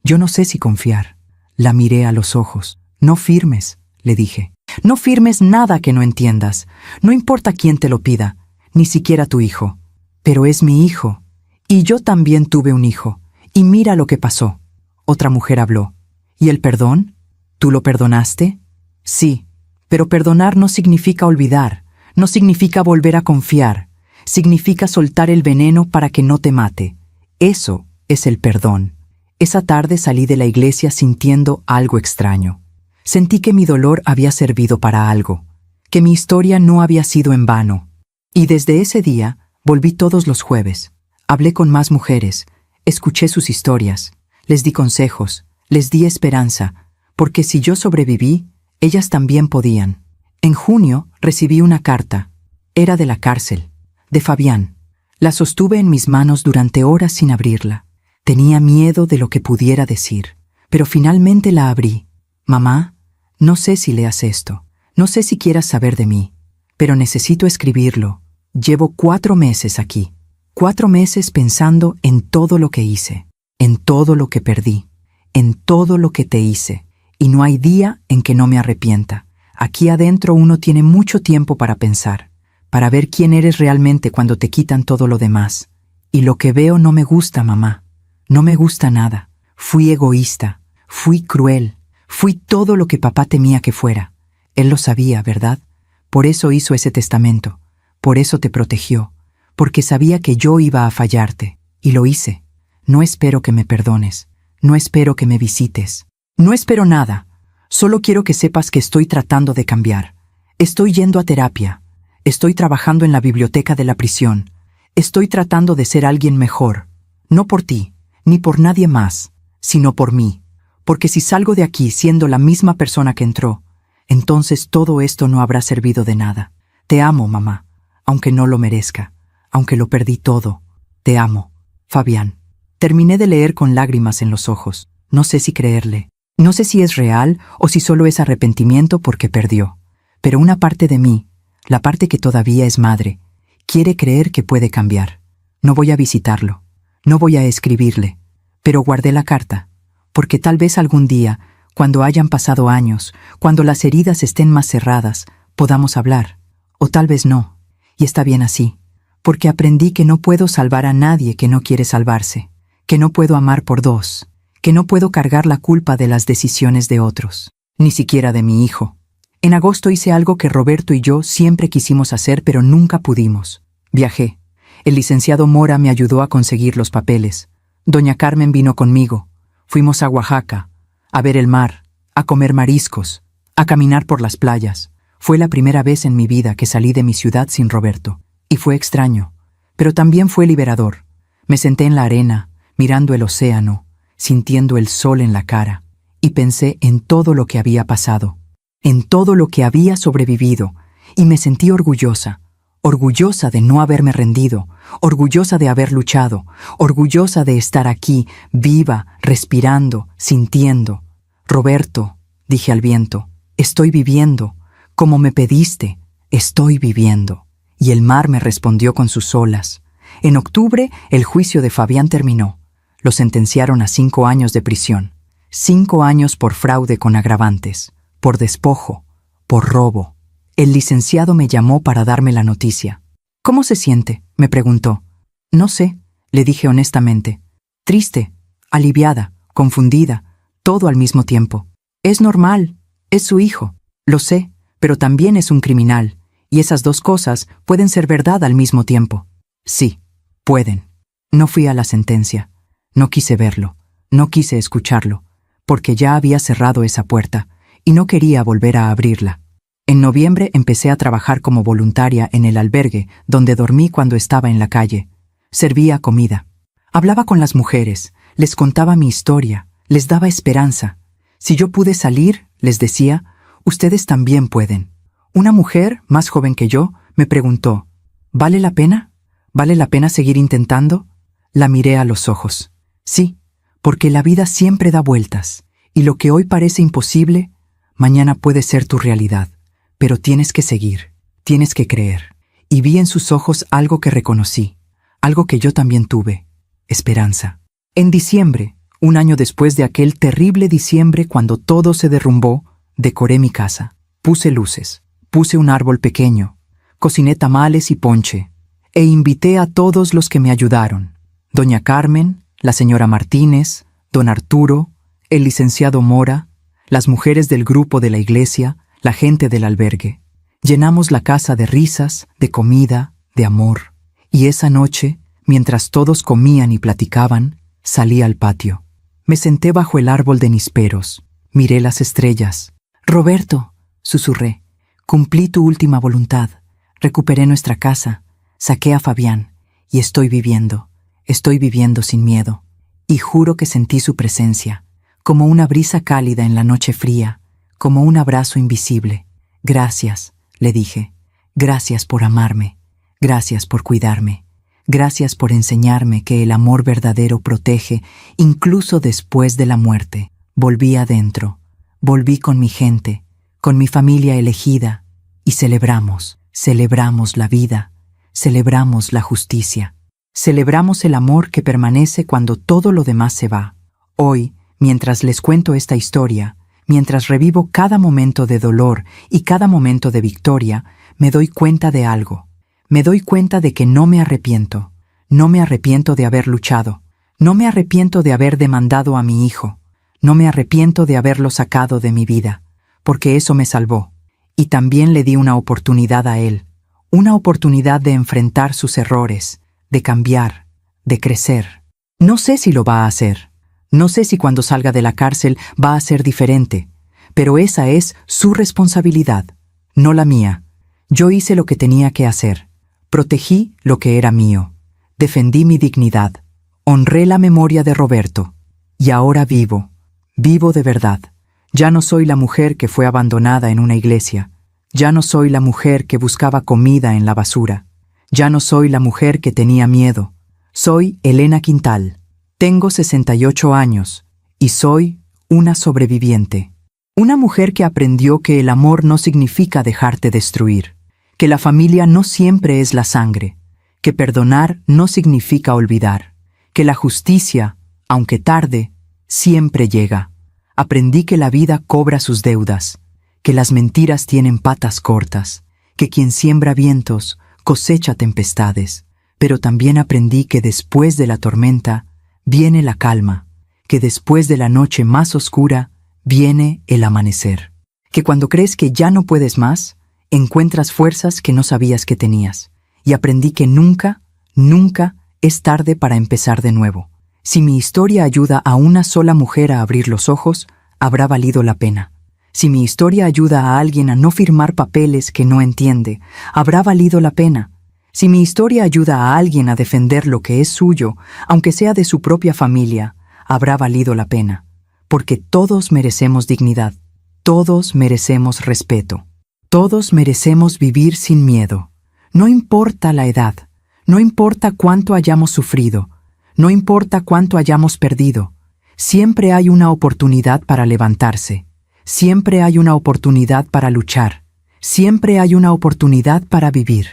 no sé si confiar. La miré a los ojos. No firmes, le dije. No firmes nada que no entiendas. No importa quién te lo pida, ni siquiera tu hijo. Pero es mi hijo. Y yo también tuve un hijo. Y mira lo que pasó. Otra mujer habló. ¿Y el perdón? ¿Tú lo perdonaste? Sí, pero perdonar no significa olvidar, no significa volver a confiar, significa soltar el veneno para que no te mate. Eso es el perdón. Esa tarde salí de la iglesia sintiendo algo extraño. Sentí que mi dolor había servido para algo, que mi historia no había sido en vano. Y desde ese día volví todos los jueves. Hablé con más mujeres, escuché sus historias, les di consejos, les di esperanza, porque si yo sobreviví, ellas también podían. En junio recibí una carta. Era de la cárcel, de Fabián. La sostuve en mis manos durante horas sin abrirla. Tenía miedo de lo que pudiera decir, pero finalmente la abrí. Mamá, no sé si leas esto, no sé si quieras saber de mí, pero necesito escribirlo. Llevo 4 meses aquí, 4 meses pensando en todo lo que hice, en todo lo que perdí, en todo lo que te hice, y no hay día en que no me arrepienta. Aquí adentro uno tiene mucho tiempo para pensar, para ver quién eres realmente cuando te quitan todo lo demás. Y lo que veo no me gusta, mamá. No me gusta nada. Fui egoísta, fui cruel, fui todo lo que papá temía que fuera. Él lo sabía, ¿verdad? Por eso hizo ese testamento, por eso te protegió, porque sabía que yo iba a fallarte, y lo hice. No espero que me perdones, no espero que me visites, no espero nada. Solo quiero que sepas que estoy tratando de cambiar. Estoy yendo a terapia. Estoy trabajando en la biblioteca de la prisión. Estoy tratando de ser alguien mejor. No por ti, ni por nadie más, sino por mí. Porque si salgo de aquí siendo la misma persona que entró, entonces todo esto no habrá servido de nada. Te amo, mamá, aunque no lo merezca, aunque lo perdí todo. Te amo, Fabián. Terminé de leer con lágrimas en los ojos. No sé si creerle. No sé si es real o si solo es arrepentimiento porque perdió. Pero una parte de mí, la parte que todavía es madre, quiere creer que puede cambiar. No voy a visitarlo, no voy a escribirle, pero guardé la carta, porque tal vez algún día, cuando hayan pasado años, cuando las heridas estén más cerradas, podamos hablar. O tal vez no, y está bien así, porque aprendí que no puedo salvar a nadie que no quiere salvarse, que no puedo amar por dos, que no puedo cargar la culpa de las decisiones de otros, ni siquiera de mi hijo. En agosto hice algo que Roberto y yo siempre quisimos hacer, pero nunca pudimos. Viajé. El licenciado Mora me ayudó a conseguir los papeles. Doña Carmen vino conmigo. Fuimos a Oaxaca, a ver el mar, a comer mariscos, a caminar por las playas. Fue la primera vez en mi vida que salí de mi ciudad sin Roberto. Y fue extraño, pero también fue liberador. Me senté en la arena, mirando el océano, sintiendo el sol en la cara, y pensé en todo lo que había pasado, en todo lo que había sobrevivido, y me sentí orgullosa, orgullosa de no haberme rendido, orgullosa de haber luchado, orgullosa de estar aquí, viva, respirando, sintiendo. Roberto, dije al viento, estoy viviendo, como me pediste, estoy viviendo. Y el mar me respondió con sus olas. En octubre, el juicio de Fabián terminó. Lo sentenciaron a 5 años de prisión. 5 años por fraude con agravantes, por despojo, por robo. El licenciado me llamó para darme la noticia. ¿Cómo se siente?, me preguntó. No sé, le dije honestamente. Triste, aliviada, confundida, todo al mismo tiempo. Es normal, es su hijo, lo sé, pero también es un criminal, y esas dos cosas pueden ser verdad al mismo tiempo. Sí, pueden. No fui a la sentencia. No quise verlo, no quise escucharlo, porque ya había cerrado esa puerta y no quería volver a abrirla. En noviembre empecé a trabajar como voluntaria en el albergue donde dormí cuando estaba en la calle. Servía comida. Hablaba con las mujeres, les contaba mi historia, les daba esperanza. Si yo pude salir, les decía, ustedes también pueden. Una mujer, más joven que yo, me preguntó, ¿vale la pena? ¿Vale la pena seguir intentando? La miré a los ojos. Sí, porque la vida siempre da vueltas, y lo que hoy parece imposible, mañana puede ser tu realidad. Pero tienes que seguir, tienes que creer. Y vi en sus ojos algo que reconocí, algo que yo también tuve. esperanza. En diciembre, un año después de aquel terrible diciembre cuando todo se derrumbó, decoré mi casa. Puse luces, puse un árbol pequeño, cociné tamales y ponche, e invité a todos los que me ayudaron. Doña Carmen, la señora Martínez, don Arturo, el licenciado Mora, las mujeres del grupo de la iglesia, la gente del albergue. Llenamos la casa de risas, de comida, de amor. Y esa noche, mientras todos comían y platicaban, salí al patio. Me senté bajo el árbol de nísperos. Miré las estrellas. «Roberto», susurré, «cumplí tu última voluntad. Recuperé nuestra casa. Saqué a Fabián. Y estoy viviendo sin miedo. Y juro que sentí su presencia, como una brisa cálida en la noche fría, como un abrazo invisible. Gracias», le dije. «Gracias por amarme. Gracias por cuidarme. Gracias por enseñarme que el amor verdadero protege incluso después de la muerte». Volví adentro. Volví con mi gente, con mi familia elegida, y celebramos la vida, celebramos la justicia, celebramos el amor que permanece cuando todo lo demás se va. Hoy, mientras les cuento esta historia, mientras revivo cada momento de dolor y cada momento de victoria, me doy cuenta de algo. Me doy cuenta de que no me arrepiento. No me arrepiento de haber luchado. No me arrepiento de haber demandado a mi hijo. No me arrepiento de haberlo sacado de mi vida, porque eso me salvó. Y también le di una oportunidad a él, una oportunidad de enfrentar sus errores, de cambiar, de crecer. No sé si lo va a hacer. No sé si cuando salga de la cárcel va a ser diferente, pero esa es su responsabilidad, no la mía. Yo hice lo que tenía que hacer. Protegí lo que era mío. Defendí mi dignidad. Honré la memoria de Roberto. Y ahora vivo de verdad. Ya no soy la mujer que fue abandonada en una iglesia. Ya no soy la mujer que buscaba comida en la basura. Ya no soy la mujer que tenía miedo. Soy Elena Quintal. Tengo 68 años y soy una sobreviviente. Una mujer que aprendió que el amor no significa dejarte destruir, que la familia no siempre es la sangre, que perdonar no significa olvidar, que la justicia, aunque tarde, siempre llega. Aprendí que la vida cobra sus deudas, que las mentiras tienen patas cortas, que quien siembra vientos cosecha tempestades, pero también aprendí que después de la tormenta viene la calma, que después de la noche más oscura viene el amanecer, que cuando crees que ya no puedes más, encuentras fuerzas que no sabías que tenías, y aprendí que nunca es tarde para empezar de nuevo. Si mi historia ayuda a una sola mujer a abrir los ojos, habrá valido la pena. Si mi historia ayuda a alguien a no firmar papeles que no entiende, habrá valido la pena. Si mi historia ayuda a alguien a defender lo que es suyo, aunque sea de su propia familia, habrá valido la pena. Porque todos merecemos dignidad, todos merecemos respeto, todos merecemos vivir sin miedo. No importa la edad, no importa cuánto hayamos sufrido, no importa cuánto hayamos perdido, siempre hay una oportunidad para levantarse, siempre hay una oportunidad para luchar, siempre hay una oportunidad para vivir.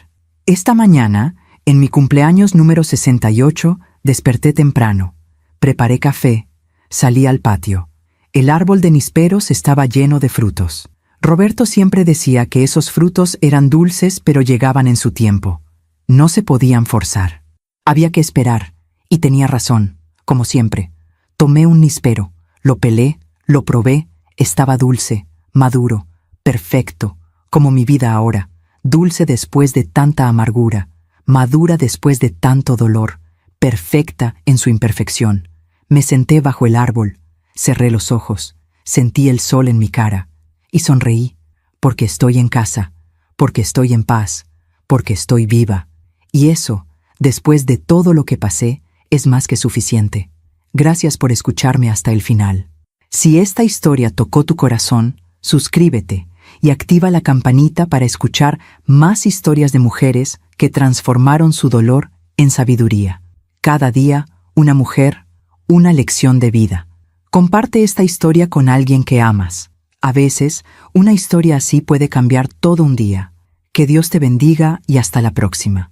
Esta mañana, en mi cumpleaños número 68, desperté temprano, preparé café, salí al patio. El árbol de nísperos estaba lleno de frutos. Roberto siempre decía que esos frutos eran dulces pero llegaban en su tiempo. No se podían forzar. Había que esperar. Y tenía razón, como siempre. Tomé un níspero, lo pelé, lo probé, estaba dulce, maduro, perfecto, como mi vida ahora, dulce después de tanta amargura, madura después de tanto dolor, perfecta en su imperfección. Me senté bajo el árbol, cerré los ojos, sentí el sol en mi cara y sonreí, porque estoy en casa, porque estoy en paz, porque estoy viva. Y eso, después de todo lo que pasé, es más que suficiente. Gracias por escucharme hasta el final. Si esta historia tocó tu corazón, suscríbete y activa la campanita para escuchar más historias de mujeres que transformaron su dolor en sabiduría. Cada día, una mujer, una lección de vida. Comparte esta historia con alguien que amas. A veces, una historia así puede cambiar todo un día. Que Dios te bendiga y hasta la próxima.